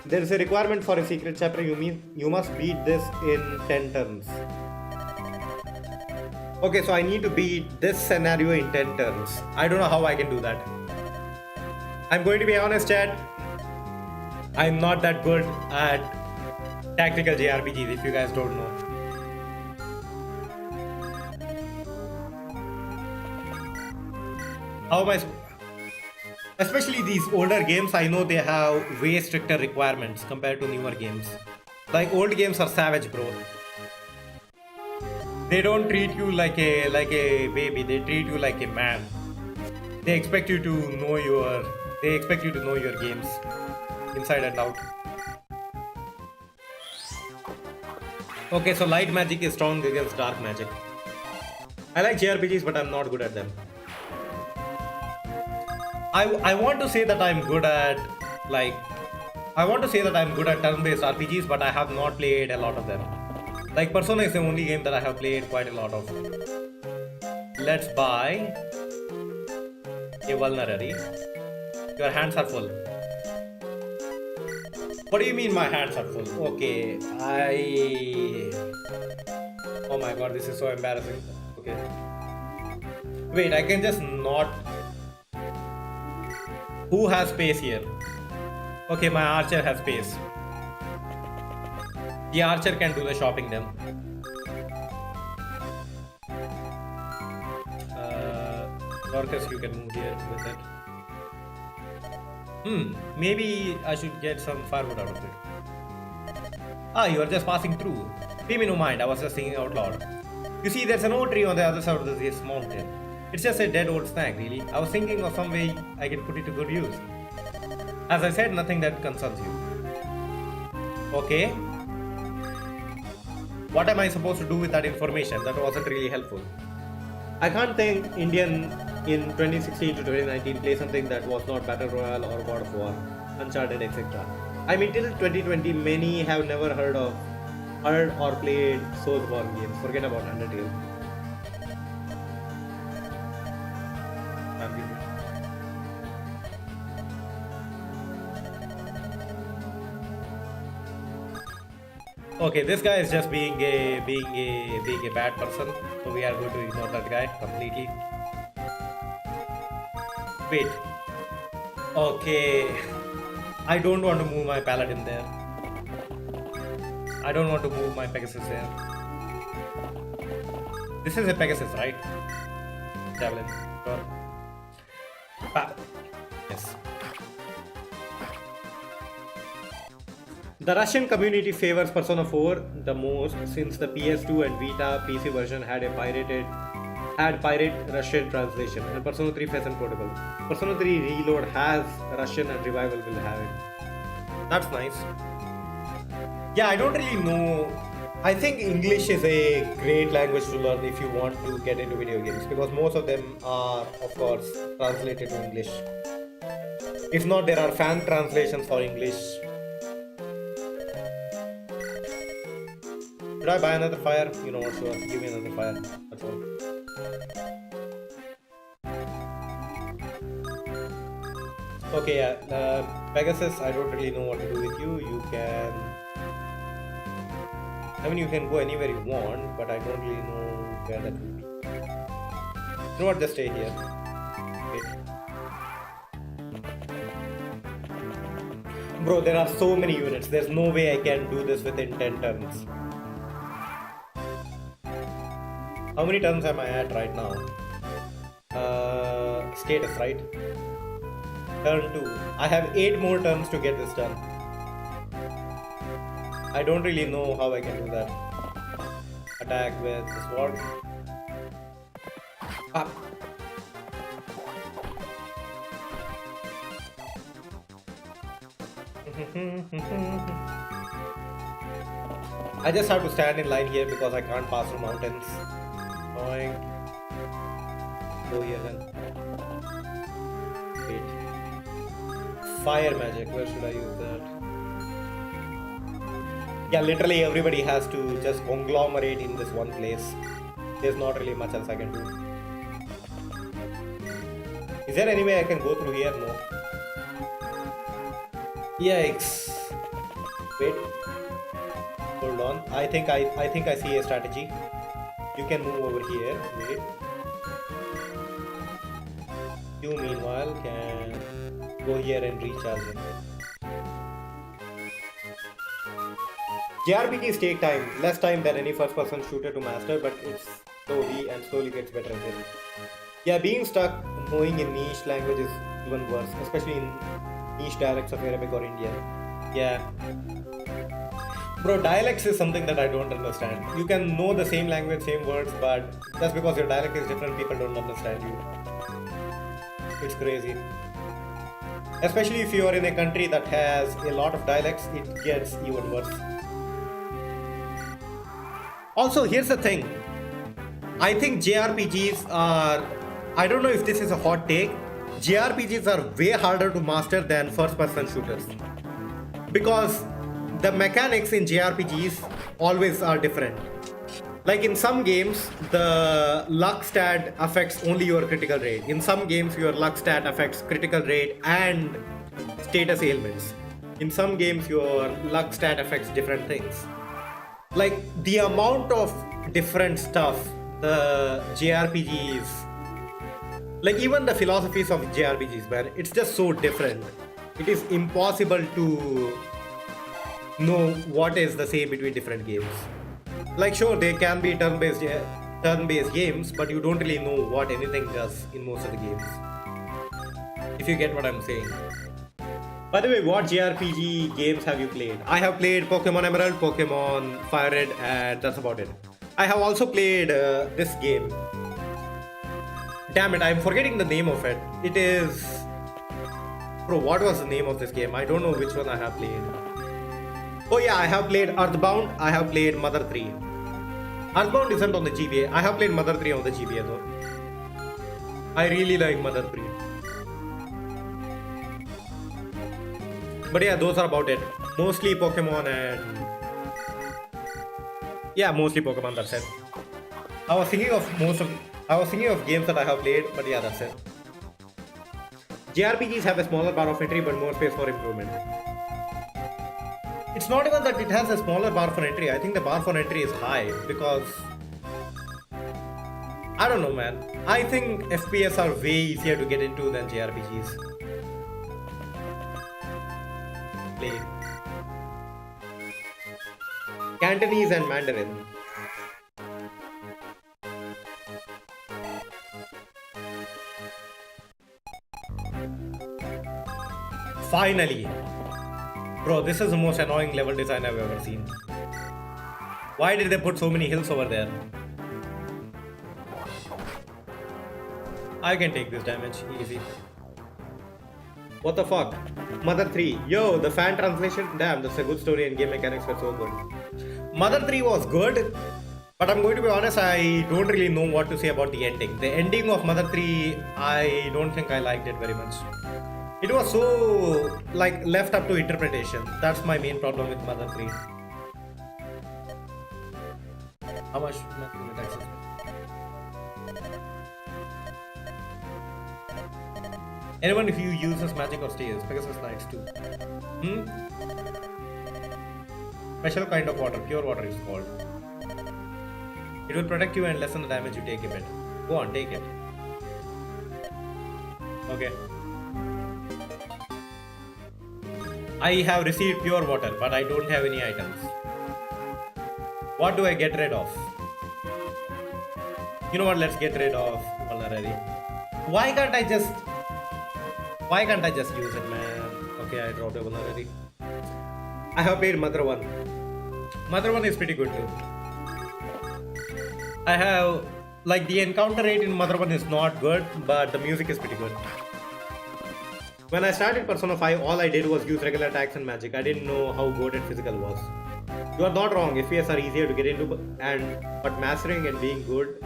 There is a requirement for a secret chapter. You must beat this in 10 turns. Okay, so I need to beat this scenario in 10 turns. I don't know how I can do that. I'm going to be honest, chat. I'm not that good at tactical JRPGs, if you guys don't know. How am I... Especially these older games, I know they have way stricter requirements compared to newer games. Like, old games are savage, bro. They don't treat you like a baby. They treat you like a man. They expect you to know your games inside and out. Okay, so light magic is strong against dark magic. I like JRPGs, but I'm not good at them. I want to say that I'm good at turn-based RPGs, but I have not played a lot of them. Like, Persona is the only game that I have played quite a lot of. Let's buy a vulnerary. Your hands are full. What do you mean my hands are full? Okay, oh my god, this is so embarrassing. Okay. Wait, I can just not... Who has space here? Okay, my archer has space. The archer can do the shopping then. Dorcas, you can move here with it. Maybe I should get some firewood out of it. Ah, you are just passing through. Pay me no mind, I was just thinking out loud. You see, there's an old tree on the other side of this mountain. It's just a dead old snag, really. I was thinking of some way I can put it to good use. As I said, nothing that concerns you. Okay. What am I supposed to do with that information? That wasn't really helpful. I can't think Indian in 2016 to 2019 play something that was not Battle Royale or God of War, Uncharted, etc. I mean, till 2020, many have never heard or played Soulsborne games. Forget about Undertale. Okay, this guy is just being a bad person, so we are going to ignore that guy completely. Wait. Okay. I don't want to move my paladin there. I don't want to move my Pegasus there. This is a Pegasus, right? Javelin. Sure. Yes. The Russian community favors Persona 4 the most since the PS2 and Vita PC version had pirate Russian translation, and Persona 3 Pheasant Protocol. Persona 3 Reload has Russian and Revival will have it. That's nice. Yeah, I don't really know I think English is a great language to learn if you want to get into video games because most of them are, of course, translated to English. If not, there are fan translations for English. Should I buy another fire? You know what, sure. Give me another fire. That's all. Okay, yeah. Pegasus, I don't really know what to do with you. You can... I mean, you can go anywhere you want, but I don't really know where that would be. You know what, just stay here. Wait. Bro, there are so many units. There's no way I can do this within 10 turns. How many turns am I at right now? Status, right? Turn 2. I have 8 more turns to get this done. I don't really know how I can do that. Attack with the sword. Ah. I just have to stand in line here because I can't pass through mountains. Point. Go here then. Wait. Fire magic, where should I use that? Yeah, literally everybody has to just conglomerate in this one place. There's not really much else I can do. Is there any way I can go through here? No. Yikes. Wait. Hold on. I think I see a strategy. You can move over here. Wait. You meanwhile can go here and recharge it. JRPGs take time, less time than any first-person shooter to master, but it's slowly gets better at it. Yeah, being stuck knowing in niche language is even worse, especially in niche dialects of Arabic or Indian. Yeah. Bro, dialects is something that I don't understand. You can know the same language, same words, but just because your dialect is different, people don't understand you. It's crazy. Especially if you are in a country that has a lot of dialects, it gets even worse. Also, here's the thing. I think JRPGs are... I don't know if this is a hot take. JRPGs are way harder to master than first-person shooters. Because the mechanics in JRPGs always are different. Like in some games, the luck stat affects only your critical rate. In some games, your luck stat affects critical rate and status ailments. In some games, your luck stat affects different things. Like the amount of different stuff the JRPGs, like even the philosophies of JRPGs, man, it's just so different. It is impossible to know what is the same between different games. Like sure, they can be turn-based games, but you don't really know what anything does in most of the games. If you get what I'm saying. By the way, what JRPG games have you played? I have played Pokemon Emerald, Pokemon Fire Red, and that's about it. I have also played this game. Damn it, I'm forgetting the name of it. It is... Bro, what was the name of this game? I don't know which one I have played. Oh yeah, I have played Earthbound, I have played Mother 3. Earthbound isn't on the GBA. I have played Mother 3 on the GBA though. I really like Mother 3. But yeah, those are about it. Mostly Pokemon and... Yeah, mostly Pokemon, that's it. I was thinking of games that I have played, but yeah, that's it. JRPGs have a smaller bar of entry but more space for improvement. It's not even that it has a smaller bar for entry. I think the bar for entry is high because... I don't know, man. I think FPS are way easier to get into than JRPGs. Play. Cantonese and Mandarin. Finally! Bro, this is the most annoying level design I've ever seen. Why did they put so many hills over there? I can take this damage, easy. What the fuck? Mother 3. Yo, the fan translation? Damn, that's a good story and game mechanics were so good. Mother 3 was good, but I'm going to be honest, I don't really know what to say about the ending. The ending of Mother 3, I don't think I liked it very much. It was so like left up to interpretation. That's my main problem with Mother 3. How much access? Anyone if you uses magic or stays, Pegasus Knights too. Special kind of water, pure water is called. It will protect you and lessen the damage you take a bit. Go on, take it. Okay. I have received pure water, but I don't have any items. What do I get rid of? You know what, let's get rid of vulnerability. Why can't I just use it, man? Okay, I dropped a vulnerability. I have played Mother 1. Mother 1 is pretty good too. I have, like, the encounter rate in Mother 1 is not good, but the music is pretty good. When I started Persona 5, all I did was use regular attacks and magic. I didn't know how good and physical was. You are not wrong, FPS are easier to get into, but mastering and being good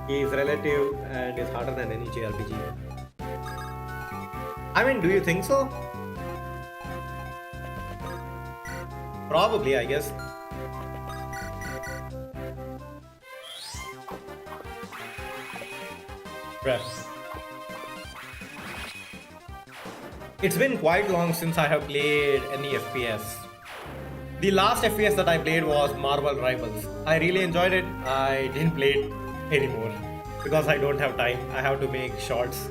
is relative and is harder than any JRPG. I mean, do you think so? Probably, I guess. It's been quite long since I have played any FPS. The last FPS that I played was Marvel Rivals. I really enjoyed it. I didn't play it anymore because I don't have time. I have to make shorts.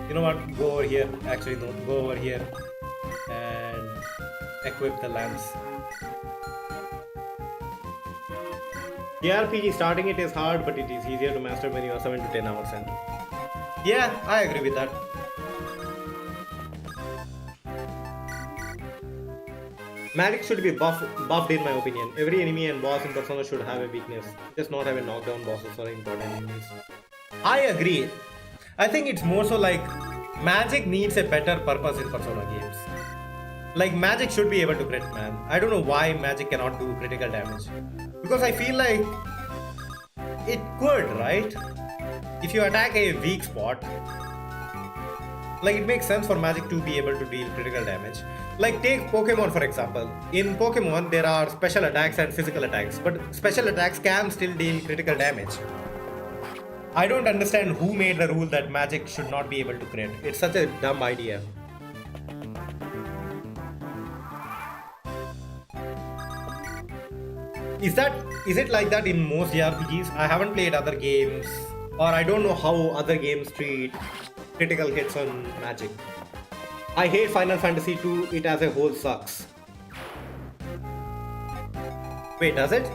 You know what? Go over here. Actually, no. Go over here and equip the lance. JRPG starting it is hard, but it is easier to master when you are 7 to 10 hours in. Yeah, I agree with that. Magic should be buffed in my opinion. Every enemy and boss in Persona should have a weakness. Just not have a knockdown bosses or important enemies. I agree. I think it's more so like magic needs a better purpose in Persona games. Like magic should be able to crit, man. I don't know why magic cannot do critical damage. Because I feel like it could, right? If you attack a weak spot, like it makes sense for magic to be able to deal critical damage. Like take Pokemon for example. In Pokemon there are special attacks and physical attacks, but special attacks can still deal critical damage. I don't understand who made the rule that magic should not be able to crit. It's such a dumb idea. Is it like that in most JRPGs? I haven't played other games, or I don't know how other games treat critical hits on magic. I hate Final Fantasy 2, it as a whole sucks. Wait, does it?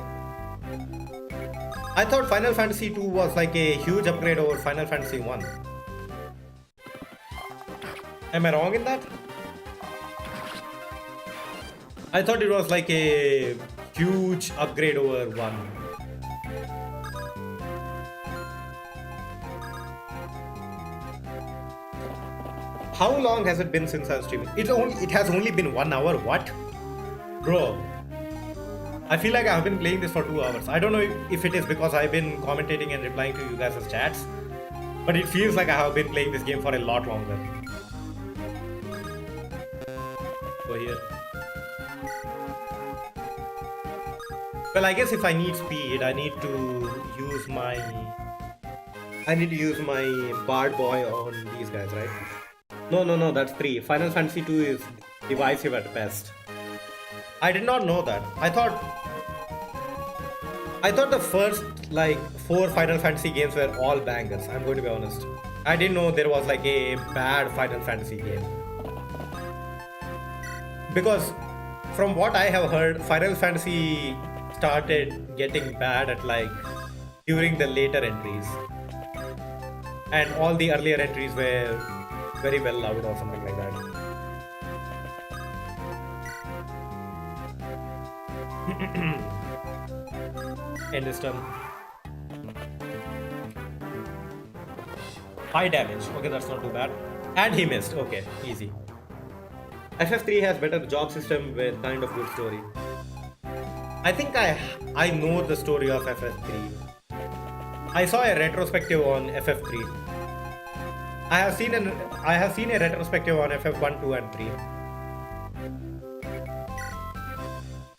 I thought Final Fantasy 2 was like a huge upgrade over Final Fantasy 1. Am I wrong in that? I thought it was like a huge upgrade over 1. How long has it been since I'm streaming? It has only been 1 hour. What? Bro, I feel like I've been playing this for 2 hours. I don't know if it is because I've been commentating and replying to you guys' chats, but it feels like I have been playing this game for a lot longer. Go here. Well, I guess if I need speed, I need to use my Bard Boy on these guys, right? No, that's 3. Final Fantasy 2 is divisive at best. I did not know that. I thought the first like 4 Final Fantasy games were all bangers. I'm going to be honest. I didn't know there was like a bad Final Fantasy game. Because from what I have heard, Final Fantasy started getting bad at like during the later entries. And all the earlier entries were very well loved or something like that. End is done. High damage. Okay, that's not too bad. And he missed. Okay, easy. FF3 has better job system with kind of good story. I think I know the story of FF3. I saw a retrospective on FF3. I have seen a retrospective on FF1, 2, and 3.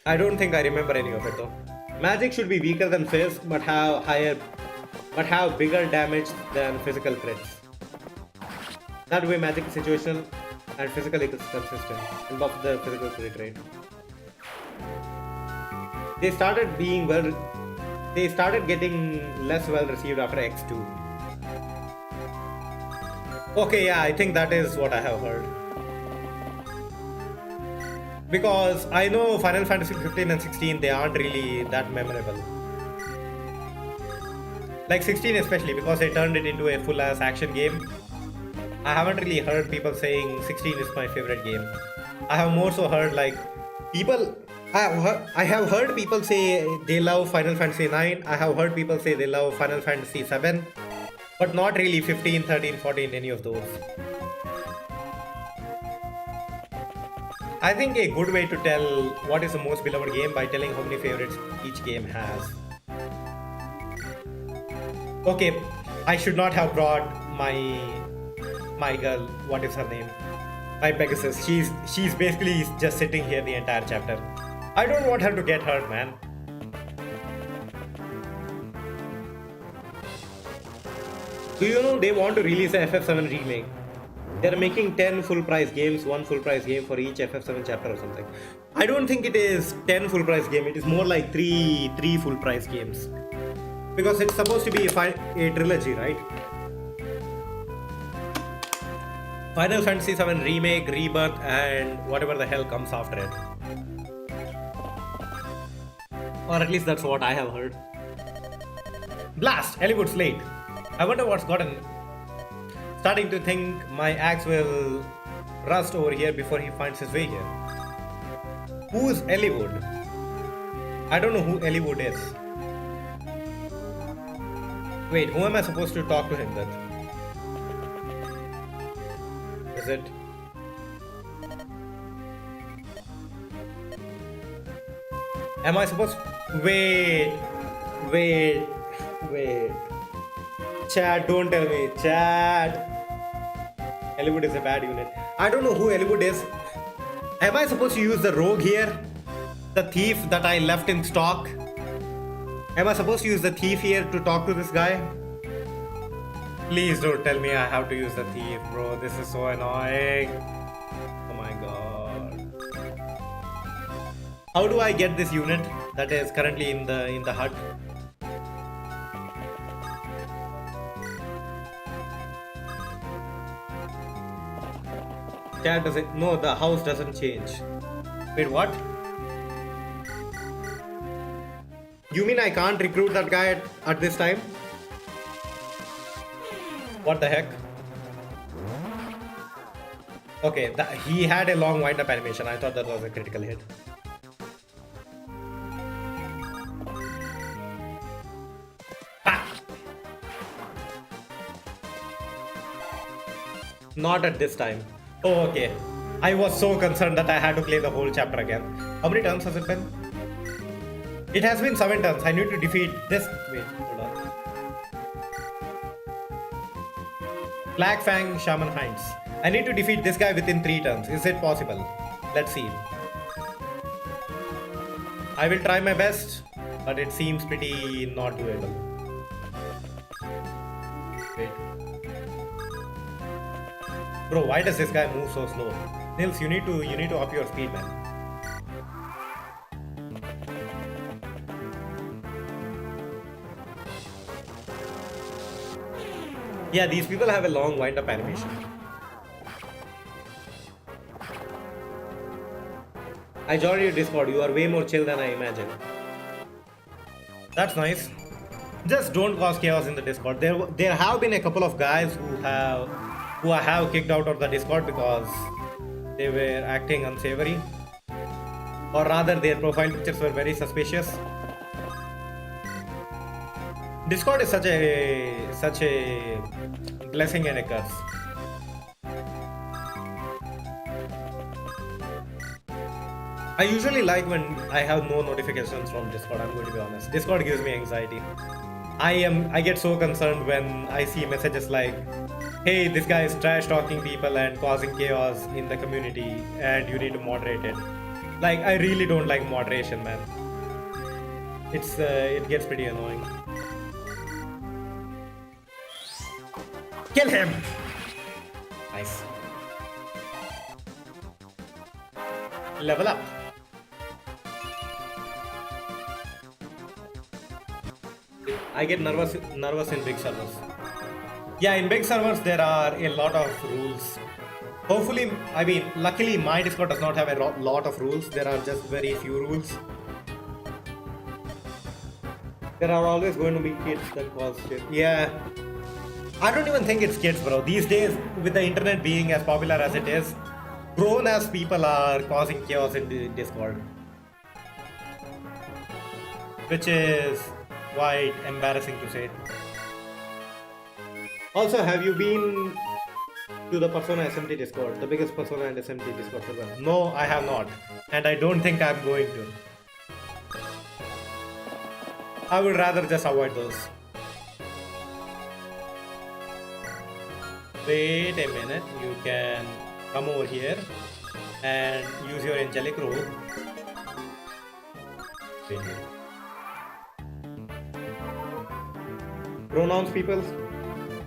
I don't think I remember any of it though. Magic should be weaker than Fizz, but have bigger damage than physical crits. That way, Magic is situational and physical is consistent, and buff the physical crit rate. They started getting less well received after X2. Okay, yeah, I think that is what I have heard. Because I know Final Fantasy 15 and 16, they aren't really that memorable. Like 16 especially, because they turned it into a full-ass action game. I haven't really heard people saying 16 is my favorite game. I have more so heard like people... I have heard people say they love Final Fantasy 9. I have heard people say they love Final Fantasy 7. But not really 15, 13, 14, any of those. I think a good way to tell what is the most beloved game by telling how many favorites each game has. Okay, I should not have brought my girl, what is her name? My Pegasus. She's basically just sitting here the entire chapter. I don't want her to get hurt, man. Do you know they want to release a FF7 remake? They're making 10 full price games, 1 full price game for each FF7 chapter or something. I don't think it is 10 full price game, it is more like 3 full price games. Because it's supposed to be a trilogy, right? Final Fantasy 7 Remake, Rebirth, and whatever the hell comes after it. Or at least that's what I have heard. Blast! Eliwood's late. I wonder what's gotten. Starting to think my axe will rust over here before he finds his way here. Who is Eliwood? I don't know who Eliwood is. Wait, who am I supposed to talk to him then? Is it? Am I supposed to... Wait. Chad, don't tell me. Chad. Eliwood is a bad unit. I don't know who Eliwood is. Am I supposed to use the rogue here? The thief that I left in stock? Am I supposed to use the thief here to talk to this guy? Please don't tell me I have to use the thief, bro. This is so annoying. Oh my god. How do I get this unit that is currently in the hut? Chat does it? No, the house doesn't change. Wait, what? You mean I can't recruit that guy at this time? What the heck? Okay, he had a long wind-up animation. I thought that was a critical hit. Ah! Not at this time. Oh, okay. I was so concerned that I had to play the whole chapter again. How many turns has it been? It has been 7 turns. I need to defeat this. Wait, hold on. Black Fang Shaman Hinds. I need to defeat this guy within 3 turns. Is it possible? Let's see. I will try my best, but it seems pretty not doable. Wait. Bro, why does this guy move so slow? Nils, you need to up your speed, man. Yeah, these people have a long wind-up animation. I joined your Discord. You are way more chill than I imagined. That's nice. Just don't cause chaos in the Discord. There have been a couple of guys who I have kicked out of the Discord because they were acting unsavory, or rather their profile pictures were very suspicious. Discord is such a blessing and a curse. I usually like when I have no notifications from Discord, I'm going to be honest. Discord gives me anxiety. I get so concerned when I see messages like, hey, this guy is trash talking people and causing chaos in the community and you need to moderate it. Like, I really don't like moderation, man. It gets pretty annoying. Kill him! Nice. Level up. I get nervous in big servers. Yeah, in big servers there are a lot of rules. Hopefully, I mean, luckily my Discord does not have a lot of rules. There are just very few rules. There are always going to be kids that cause shit. Yeah. I don't even think it's kids, bro. These days, with the internet being as popular as it is, grown as people are causing chaos in the Discord. Which is quite embarrassing to say. Also, have you been to the Persona SMT Discord? The biggest Persona and SMT Discord server? No, I have not. And I don't think I'm going to. I would rather just avoid those. Wait a minute, you can come over here and use your angelic robe. Pronouns people?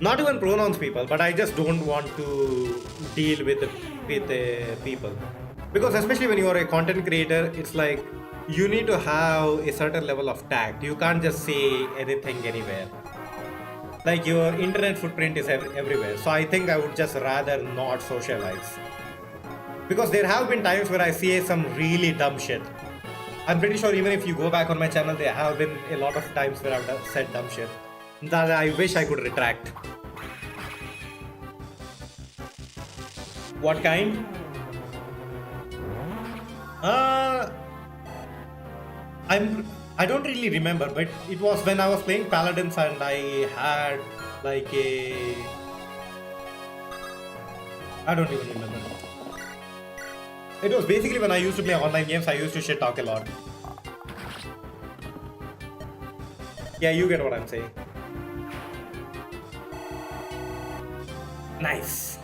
Not even pronouns people, but I just don't want to deal with people. Because especially when you are a content creator, it's like you need to have a certain level of tact. You can't just say anything anywhere. Like your internet footprint is everywhere. So I think I would just rather not socialize. Because there have been times where I see some really dumb shit. I'm pretty sure even if you go back on my channel, there have been a lot of times where I've said dumb shit that I wish I could retract. What kind? I don't really remember, but it was when I was playing Paladins and I had like I don't even remember. It was basically when I used to play online games, I used to shit talk a lot. Yeah, you get what I'm saying. Nice.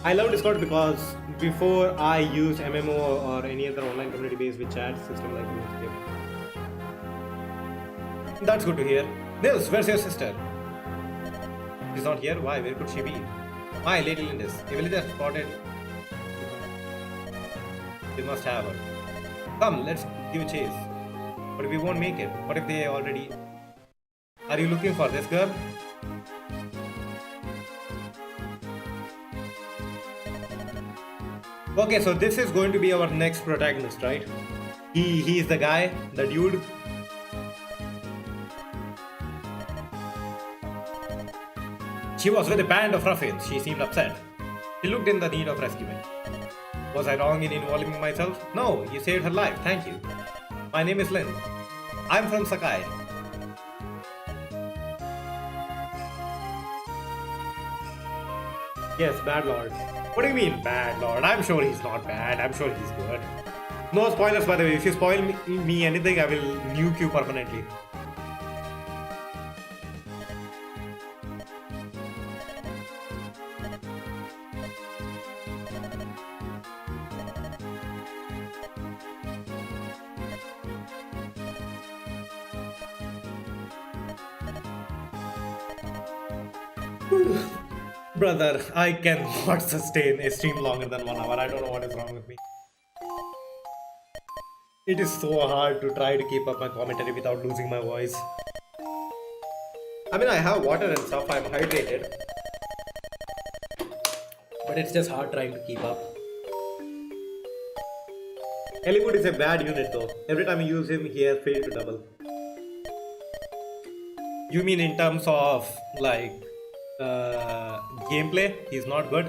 I love Discord because before I used MMO or any other online community based with chat system like this. That's good to hear. Nils, where's your sister? She's not here? Why? Where could she be? Why, Lady Lindis? A villager spotted. We must have her. Come, let's give a chase. But we won't make it. What if they already... Are you looking for this girl? Okay, so this is going to be our next protagonist, right? He is the guy, the dude. She was with a band of ruffians. She seemed upset. She looked in the need of rescuing. Was I wrong in involving myself? No, you saved her life. Thank you. My name is Lynn. I'm from Sakai. Yes, bad lord. What do you mean, bad lord? I'm sure he's not bad. I'm sure he's good. No spoilers, by the way. If you spoil me anything, I will nuke you permanently. Brother, I cannot sustain a stream longer than 1 hour. I don't know what is wrong with me. It is so hard to try to keep up my commentary without losing my voice. I mean, I have water and stuff. I'm hydrated. But it's just hard trying to keep up. Ellwood is a bad unit though. Every time you use him, he has failed to double. You mean in terms of like gameplay? He's not good.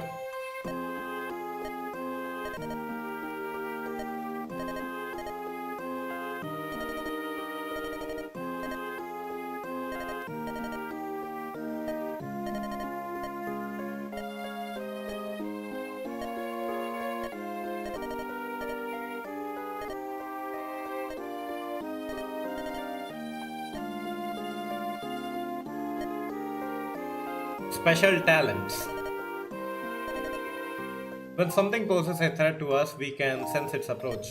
Special talents. When something poses a threat to us, we can sense its approach.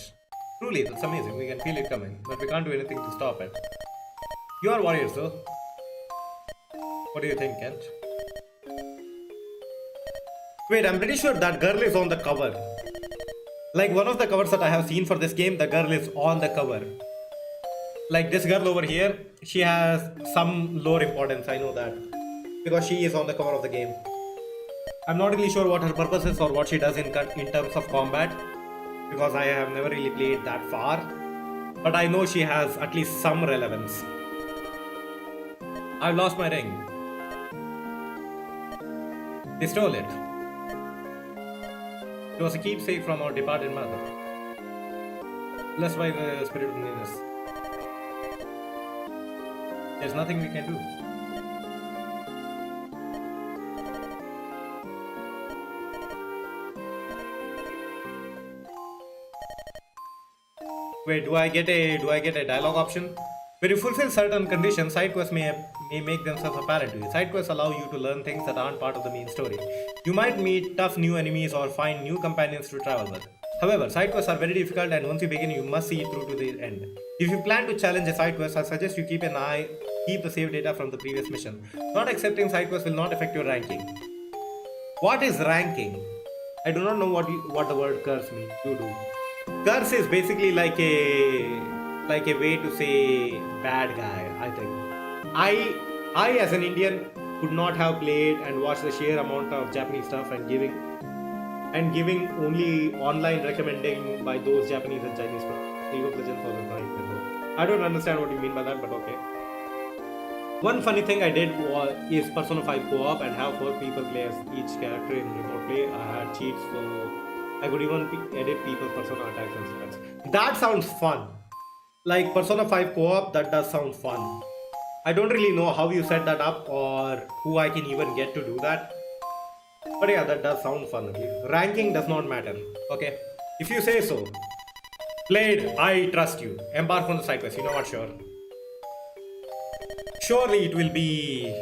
Truly, that's amazing. We can feel it coming, but we can't do anything to stop it. You are warriors, though. What do you think, Kent? Wait, I'm pretty sure that girl is on the cover. Like one of the covers that I have seen for this game, the girl is on the cover. Like this girl over here, she has some lore importance, I know that. Because she is on the cover of the game. I'm not really sure what her purpose is or what she does in terms of combat. Because I have never really played that far. But I know she has at least some relevance. I've lost my ring. They stole it. It was a keepsake from our departed mother. Blessed by the spirit of nearness. There's nothing we can do. Wait, do I get a dialogue option? When you fulfill certain conditions, side quests may make themselves apparent to you. Side quests allow you to learn things that aren't part of the main story. You might meet tough new enemies or find new companions to travel with. However, side quests are very difficult and once you begin, you must see it through to the end. If you plan to challenge a side quest, I suggest you keep the save data from the previous mission. Not accepting side quests will not affect your ranking. What is ranking? I do not know what the word curse means. You do. Curse is basically like a way to say bad guy, I think. I as an Indian could not have played and watched the sheer amount of Japanese stuff and giving only online recommending by those Japanese and Chinese League of Legends was a nightmare. I don't understand what you mean by that, but okay. One funny thing I did is Persona 5 co-op and have 4 people play as each character in remote play. I had cheats so I could even edit people's persona attacks and stats. That sounds fun. Like Persona 5 co-op, that does sound fun. I don't really know how you set that up or who I can even get to do that. But yeah, that does sound fun at least. Ranking does not matter. Okay. If you say so. Played, I trust you. Embark on the side quest. You know what, sure. Surely it will be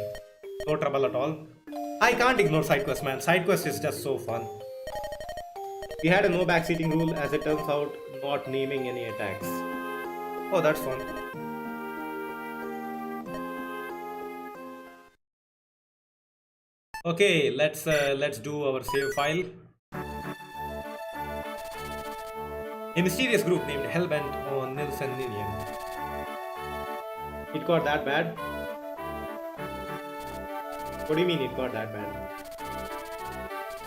no trouble at all. I can't ignore side quest, man. Side quest is just so fun. We had a no backseating rule, as it turns out, not naming any attacks. Oh, that's fun. Okay, let's do our save file. A mysterious group named Hellbent on Nilsen Ninian. It got that bad? What do you mean it got that bad?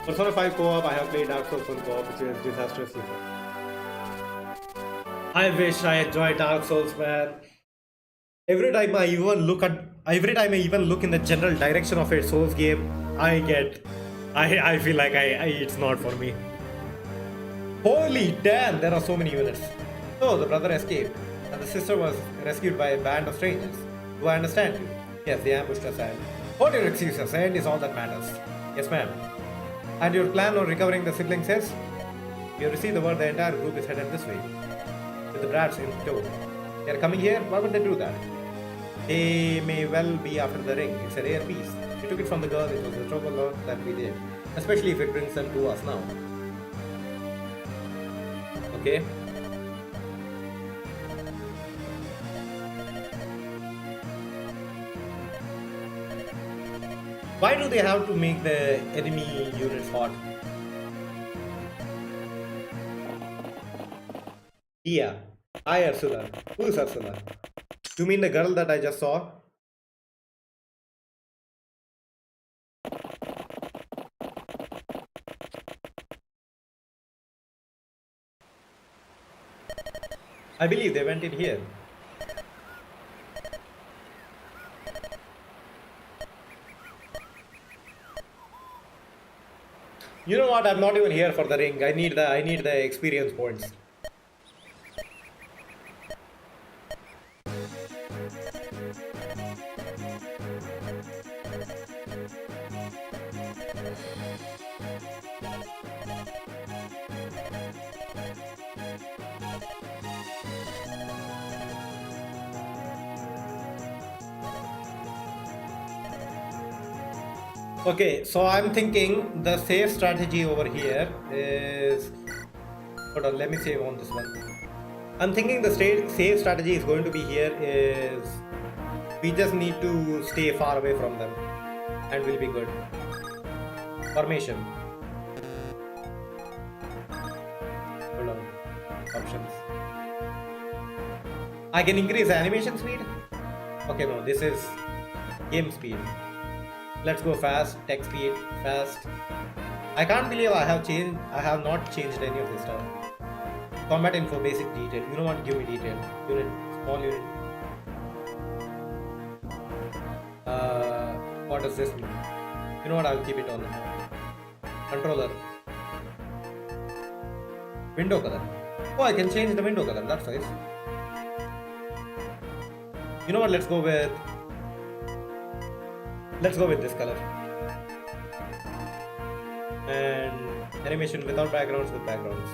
Persona 5 co-op, I have played Dark Souls 1 co-op, which is disastrously fun. I wish I enjoyed Dark Souls, man. Every time I even look in the general direction of a Souls game, I feel like it's not for me. Holy damn, there are so many units. So the brother escaped, and the sister was rescued by a band of strangers. Do I understand you? Yes, they ambushed us and what your excuses and is all that matters. Yes, ma'am. And your plan on recovering the siblings is? We have received the word the entire group is headed this way. With the brats in tow. They are coming here? Why would they do that? They may well be after the ring. It's a rare piece. We took it from the girl. It was a trouble lot that we did. Especially if it brings them to us now. Okay. Why do they have to make the enemy units hot? Yeah. Hi Ursula. Who is Ursula? You mean the girl that I just saw? I believe they went in here. You know what? I'm not even here for the ring. I need the experience points. Okay, so I'm thinking the safe strategy over here is. Hold on, let me save on this one. I'm thinking the safe strategy is going to be here is we just need to stay far away from them and we'll be good. Formation. Hold on. Options. I can increase animation speed. Okay, no, this is game speed. Let's go fast. Tech speed. Fast. I can't believe I have not changed any of this stuff. Combat info, basic detail. You know what? Give me detail. Unit. Small unit. What does this mean? You know what? I'll keep it on. Controller. Window color. Oh, I can change the window color. That's nice. You know what? Let's go with this color. And animation without backgrounds, with backgrounds.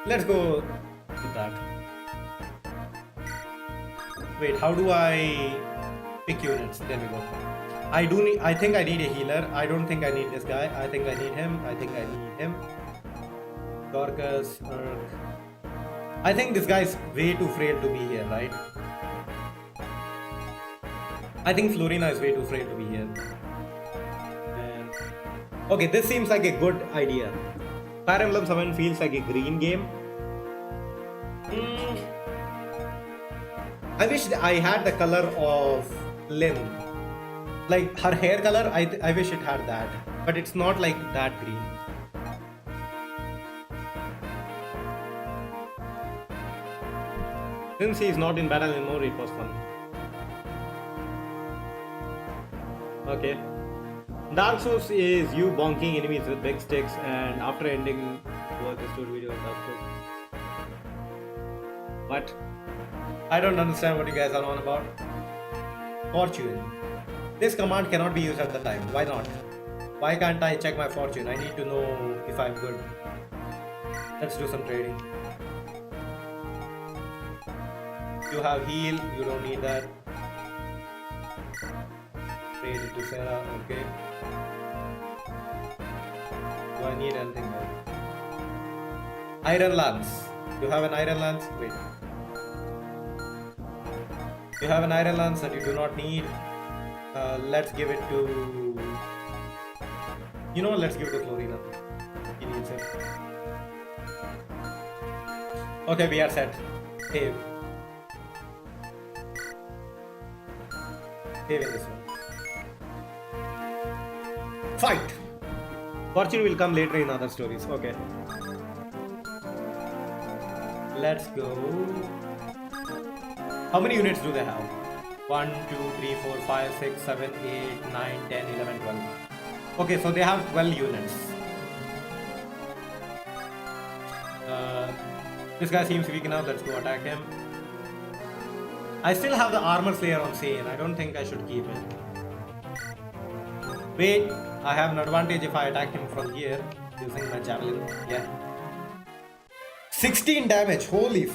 Let's go with that. Wait, how do I pick units? There we go. I think I need a healer. I don't think I need this guy. I think I need him. I think I need him. Dorcas. I think this guy is way too frail to be here, right? I think Florina is way too frail to be here. And okay, this seems like a good idea. Fire Emblem 7 feels like a green game. I wish I had the color of Lynn. Like her hair color, I wish it had that. But it's not like that green. Since he is not in battle anymore, it was fun. Okay. Dark Souls is you bonking enemies with big sticks and after ending was the story video of Dark Souls. What? I don't understand what you guys are on about. Fortune. This command cannot be used at the time. Why not? Why can't I check my fortune? I need to know if I'm good. Let's do some trading. You have heal, you don't need that. Trade it to Sarah, okay. Do I need anything else? Iron Lance. You have an Iron Lance? Wait. You have an Iron Lance that you do not need. Let's give it to... You know what? Let's give it to Florina. He needs it. Okay, we are set. Save. Save in this one. Fight! Fortune will come later in other stories. Okay. Let's go. How many units do they have? 1, 2, 3, 4, 5, 6, 7, 8, 9, 10, 11, 12. Okay, so they have 12 units. This guy seems weak enough. Let's go attack him. I still have the armor slayer on Sane. I don't think I should keep it. Wait, I have an advantage if I attack him from here using my javelin. Yeah. 16 damage. Holy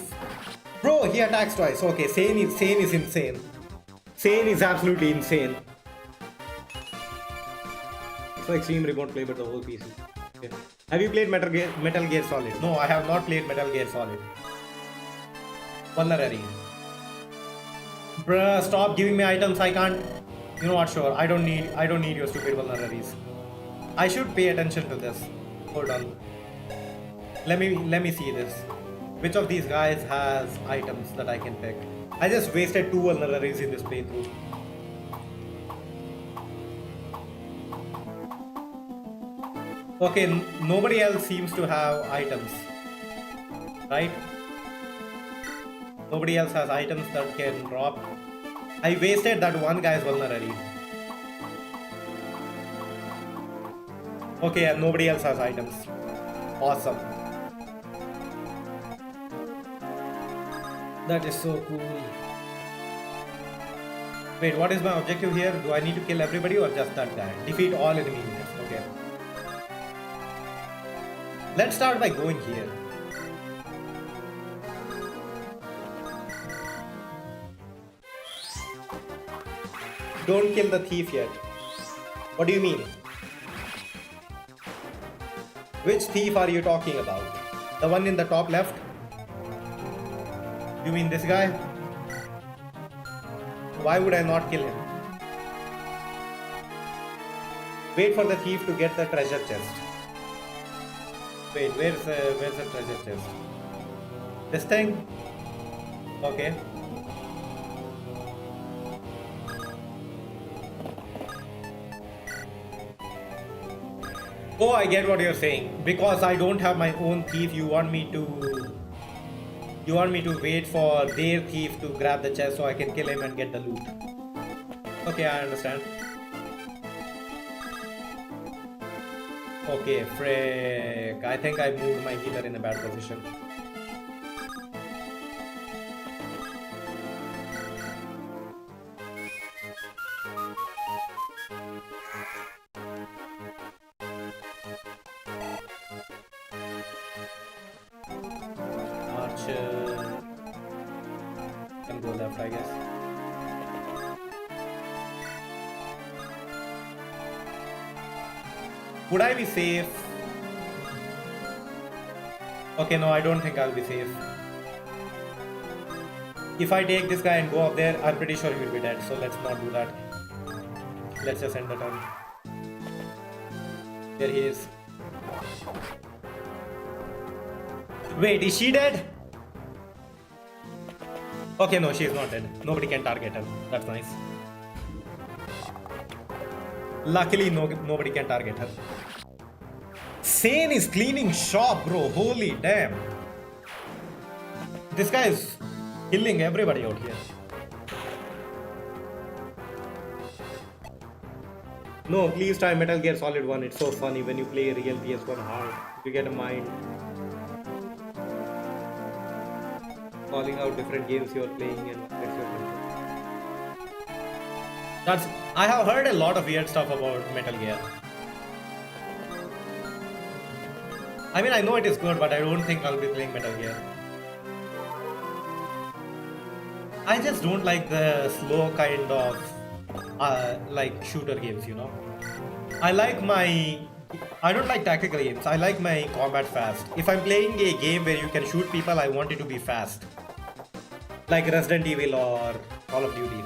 bro, he attacks twice. Okay, Sane is insane. Sane is absolutely insane. It's like Steam remote play but the whole PC. Okay. Have you played Metal Gear Solid? No, I have not played Metal Gear Solid. Vulnerary. Bruh, stop giving me items. I can't. You know what? Sure. I don't need your stupid vulneraries. I should pay attention to this. Hold on. Let me see this. Which of these guys has items that I can pick? I just wasted 2 vulneraries in this playthrough. Okay, nobody else seems to have items. Right? Nobody else has items that can drop. I wasted that one guy's vulnerary. Okay, and nobody else has items. Awesome. That is so cool. Wait, what is my objective here? Do I need to kill everybody or just that guy? Defeat all enemy units. Okay. Let's start by going here. Don't kill the thief yet. What do you mean? Which thief are you talking about? The one in the top left? You mean this guy? Why would I not kill him? Wait for the thief to get the treasure chest. Wait, where's the treasure chest? This thing? Okay. Oh, I get what you're saying. Because I don't have my own thief, you want me to wait for their thief to grab the chest so I can kill him and get the loot. Okay, I understand. Okay, frick. I think I moved my healer in a bad position. Can go left, I guess. Would I be safe? Okay, no, I don't think I'll be safe. If I take this guy and go up there, I'm pretty sure he will be dead. So let's not do that. Let's just end the turn. There he is. Wait, is she dead? Okay, no, she's not dead. Nobody can target her. That's nice. Luckily, nobody can target her. Sane is cleaning shop, bro. Holy damn. This guy is killing everybody out here. No, please try Metal Gear Solid 1. It's so funny when you play real PS1 hard. You get a mind. Calling out different games you're playing and that's I have heard a lot of weird stuff about Metal Gear. I mean, I know it is good, but I don't think I'll be playing Metal Gear. I just don't like the slow kind of like shooter games, you know. I don't like tactical games. I like my combat fast. If I'm playing a game where you can shoot people, I want it to be fast. Like Resident Evil or Call of Duty.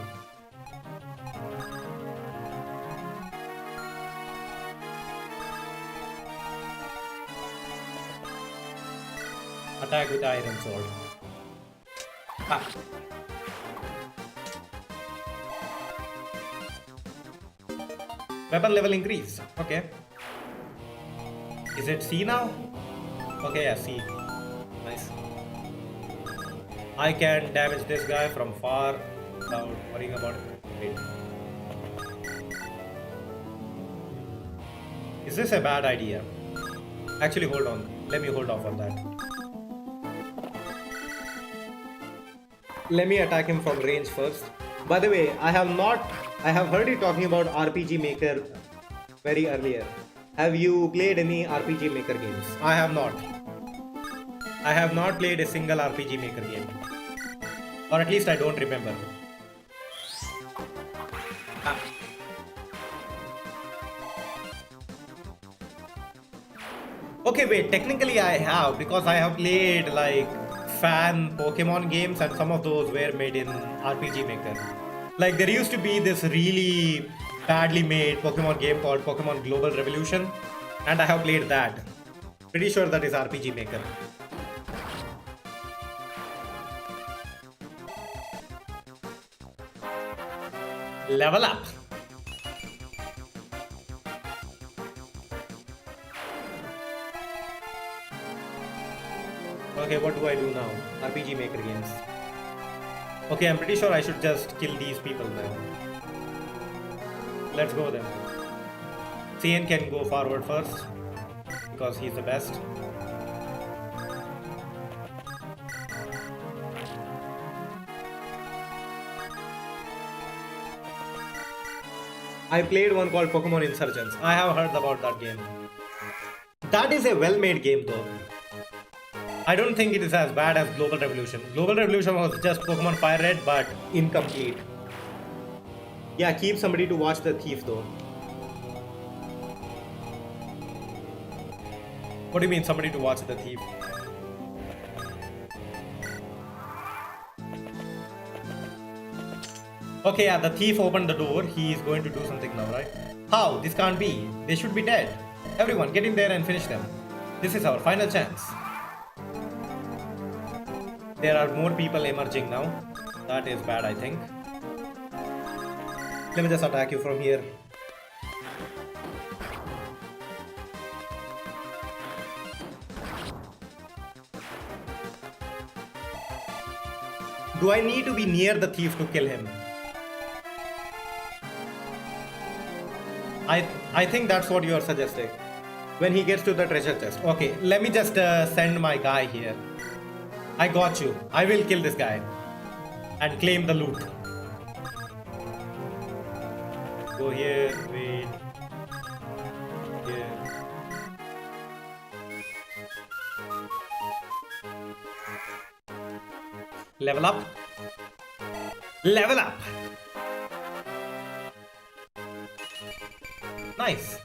Attack with Iron Sword. Ah. Weapon level increased. Okay. Is it C now? Okay, yeah, C. Nice. I can damage this guy from far without worrying about it. Wait. Is this a bad idea? Actually, hold on. Let me hold off on that. Let me attack him from range first. By the way, I have heard you talking about RPG Maker very earlier. Have you played any RPG Maker games? I have not. I have not played a single RPG Maker game. Or at least I don't remember. Ah. Okay, wait, technically I have, because I have played like fan Pokemon games and some of those were made in RPG Maker. Like there used to be this really badly made Pokemon game called Pokemon Global Revolution and I have played that. Pretty sure that is RPG Maker. Level up. Okay, what do I do now? RPG Maker games. Okay, I'm pretty sure I should just kill these people now. Let's go then. CN can go forward first because he's the best. I played one called Pokemon Insurgents. I have heard about that game. That is a well-made game though. I don't think it is as bad as Global Revolution. Global Revolution was just Pokemon Fire Red but incomplete. Yeah, keep somebody to watch the thief though. What do you mean somebody to watch the thief? Okay, yeah, the thief opened the door. He is going to do something now, right? How? This can't be. They should be dead. Everyone, get in there and finish them. This is our final chance. There are more people emerging now. That is bad, I think. Let me just attack you from here. Do I need to be near the thief to kill him? I think that's what you are suggesting. When he gets to the treasure chest. Okay, let me just send my guy here. I got you. I will kill this guy. And claim the loot. Go here, wait. Here. Level up. Level up. Nice.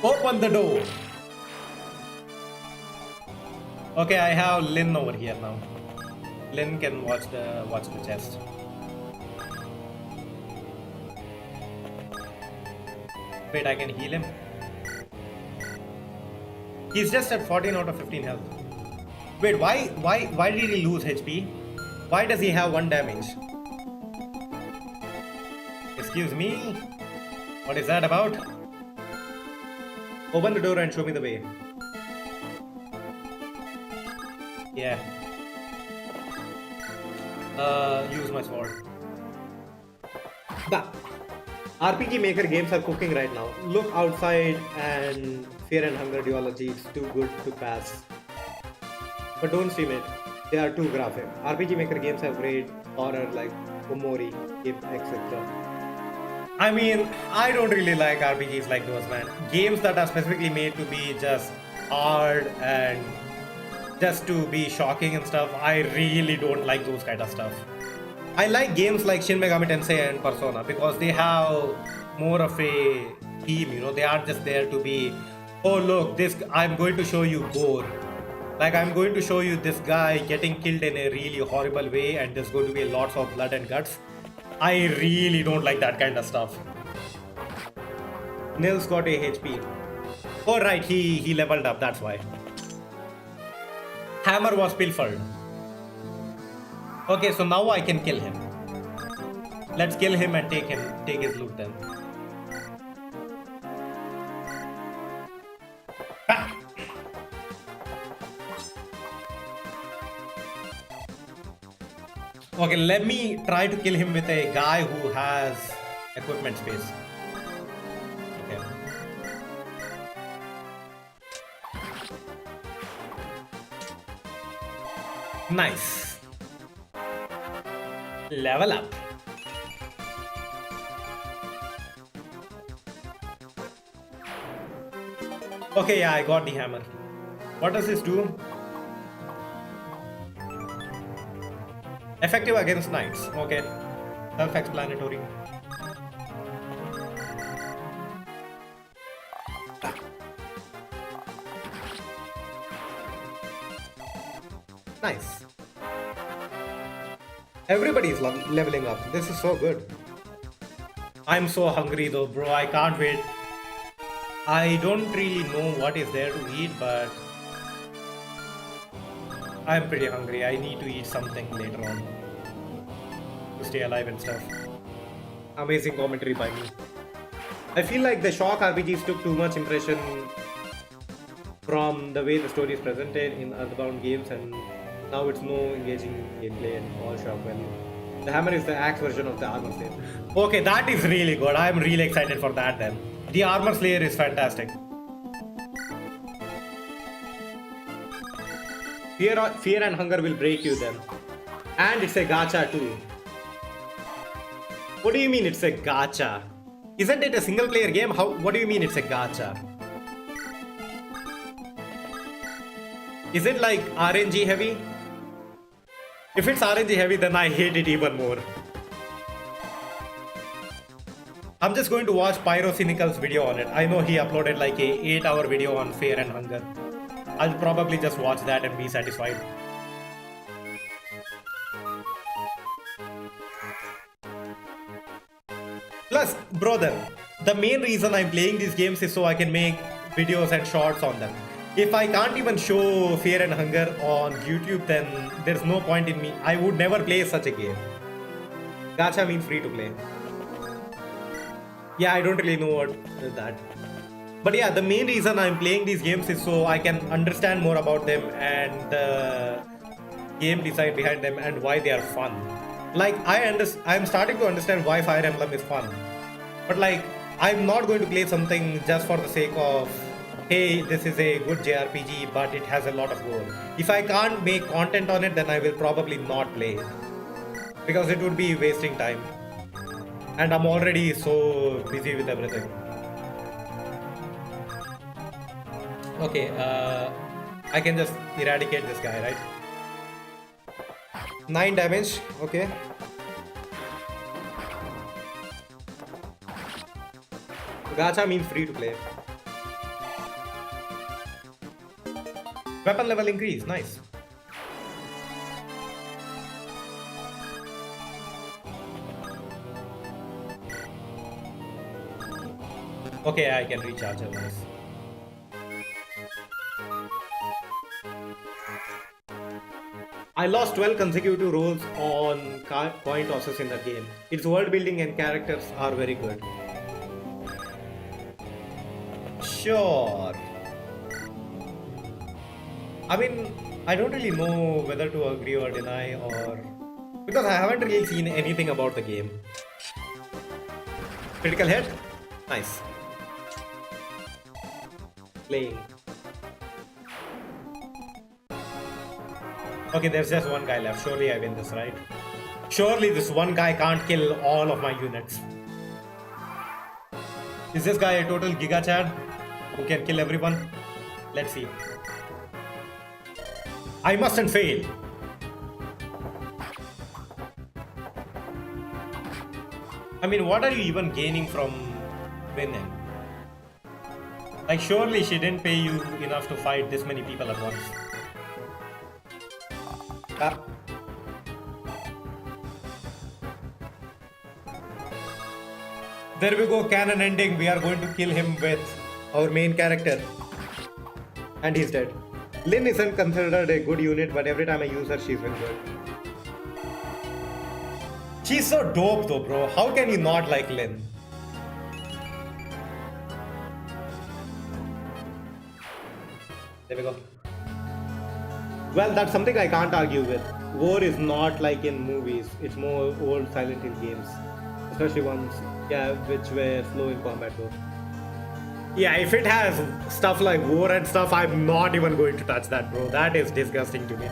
Open the door. Okay, I have Lynn over here now. Lynn can watch the chest. Wait, I can heal him. He's just at 14 out of 15 health. Wait, why did he lose HP? Why does he have 1 damage? Excuse me? What is that about? Open the door and show me the way. Yeah. Use my sword. The RPG Maker games are cooking right now. Look outside and Fear and Hunger duology. It's too good to pass. But don't stream it. They are too graphic. RPG Maker games have great horror like Omori, etc. I mean, I don't really like RPGs like those, man. Games that are specifically made to be just hard and just to be shocking and stuff. I really don't like those kind of stuff. I like games like Shin Megami Tensei and Persona because they have more of a theme, you know. They aren't just there to be, oh look, this, I'm going to show you gore. Like, I'm going to show you this guy getting killed in a really horrible way and there's going to be lots of blood and guts. I really don't like that kind of stuff. Nils got a HP. Oh right, he leveled up, that's why. Hammer was pilfered. Okay, so now I can kill him. Let's kill him and take his loot then. Ah. Okay, let me try to kill him with a guy who has equipment space. Okay. Nice. Level up. Okay, yeah, I got the hammer. What does this do? Effective against knights. Okay. Self-explanatory. Nice. Everybody is leveling up. This is so good. I'm so hungry though, bro. I can't wait. I don't really know what is there to eat, but I'm pretty hungry. I need to eat something later on to stay alive and stuff. Amazing commentary by me. I feel like the shock RPGs took too much impression from the way the story is presented in Earthbound games, and now it's no engaging gameplay and all shock value. The hammer is the axe version of the armor slayer. Okay, that is really good. I'm really excited for that then. The armor slayer is fantastic. Fear and hunger will break you then. And it's a gacha too. What do you mean it's a gacha? Isn't it a single player game? What do you mean it's a gacha? Is it like RNG heavy? If it's RNG heavy, then I hate it even more. I'm just going to watch Pyrocynical's video on it. I know he uploaded like a 8-hour video on Fear and Hunger. I'll probably just watch that and be satisfied. Plus, brother, the main reason I'm playing these games is so I can make videos and shorts on them. If I can't even show Fear and Hunger on YouTube, then there's no point in me. I would never play such a game. Gacha means free to play. Yeah, I don't really know what is that. But yeah, the main reason I'm playing these games is so I can understand more about them and the game design behind them and why they are fun. Like, I'm starting to understand why Fire Emblem is fun. But like, I'm not going to play something just for the sake of, hey, this is a good JRPG, but it has a lot of gore. If I can't make content on it, then I will probably not play it. Because it would be wasting time. And I'm already so busy with everything. Okay, I can just eradicate this guy, right? 9 damage, okay. Gacha means free to play. Weapon level increase, nice. Okay, I can recharge it, nice. I lost 12 consecutive rolls on coin tosses in the game. Its world building and characters are very good. Sure. I mean, I don't really know whether to agree or deny or... because I haven't really seen anything about the game. Critical hit? Nice. Playing. Okay, there's just one guy left. Surely I win this, right? Surely this one guy can't kill all of my units. Is this guy a total Giga Chad who can kill everyone? Let's see. I mustn't fail. I mean, what are you even gaining from winning? Like, surely she didn't pay you enough to fight this many people at once. There we go, canon ending. We are going to kill him with our main character. And he's dead. Lynn isn't considered a good unit, but every time I use her, she's been good. She's so dope though, bro. How can you not like Lynn? There we go. Well, that's something I can't argue with. War is not like in movies. It's more old Silent Hill games. Especially ones, yeah, which were slow in combat though. Yeah, if it has stuff like war and stuff, I'm not even going to touch that, bro. That is disgusting to me.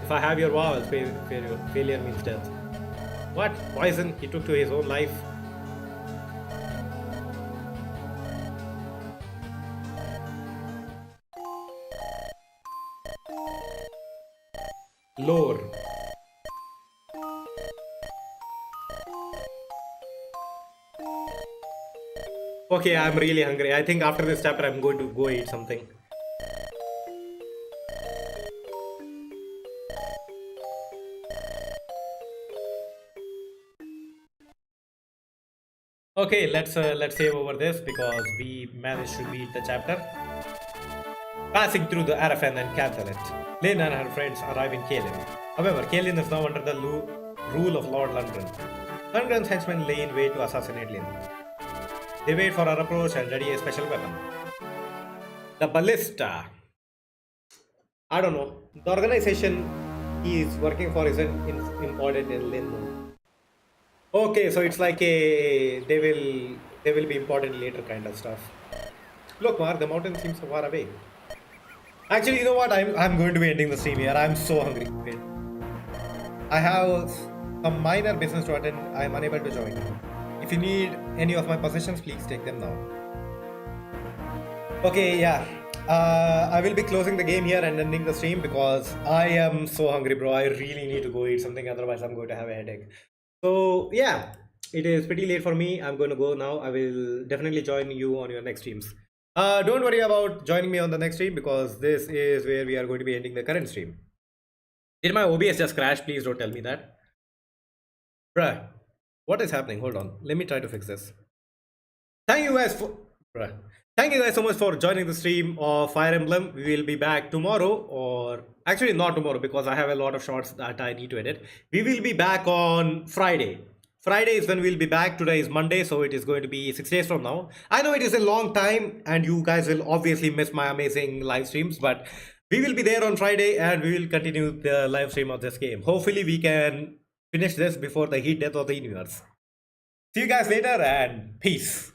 If I have your vowels, failure means death. What? Poison? He took to his own life. Lore. Okay, I'm really hungry. I think after this chapter I'm going to go eat something. Okay, let's save over this because we managed to beat the chapter. Passing through the Arafan and Cathalet, Lynn and her friends arrive in Kalin. However, Kalin is now under the rule of Lord Lundgren. Lundgren's henchmen lay in wait to assassinate Lynn. They wait for our approach and ready a special weapon. The ballista. I don't know. The organization he is working for isn't important in Lynn. Okay, so it's like a they will be important later kind of stuff. Look, Mark, the mountain seems so far away. Actually, you know what? I'm going to be ending the stream here. I'm so hungry. Wait. I have some minor business to attend. I'm unable to join. If you need any of my possessions, please take them now. Okay, yeah. I will be closing the game here and ending the stream because I am so hungry, bro. I really need to go eat something, otherwise I'm going to have a headache. So yeah, it is pretty late for me. I'm going to go now. I will definitely join you on your next streams. Don't worry about joining me on the next stream because this is where we are going to be ending the current stream. Did my OBS just crash? Please don't tell me that. Bruh, what is happening? Hold on. Let me try to fix this. Thank you guys for bruh. Thank you guys so much for joining the stream of Fire Emblem. We will be back tomorrow, or actually not tomorrow because I have a lot of shorts that I need to edit. We will be back on Friday. Friday is when we'll be back. Today is Monday, so it is going to be 6 days from now. I know it is a long time, and you guys will obviously miss my amazing live streams, but we will be there on Friday and we will continue the live stream of this game. Hopefully, we can finish this before the heat death of the universe. See you guys later and peace.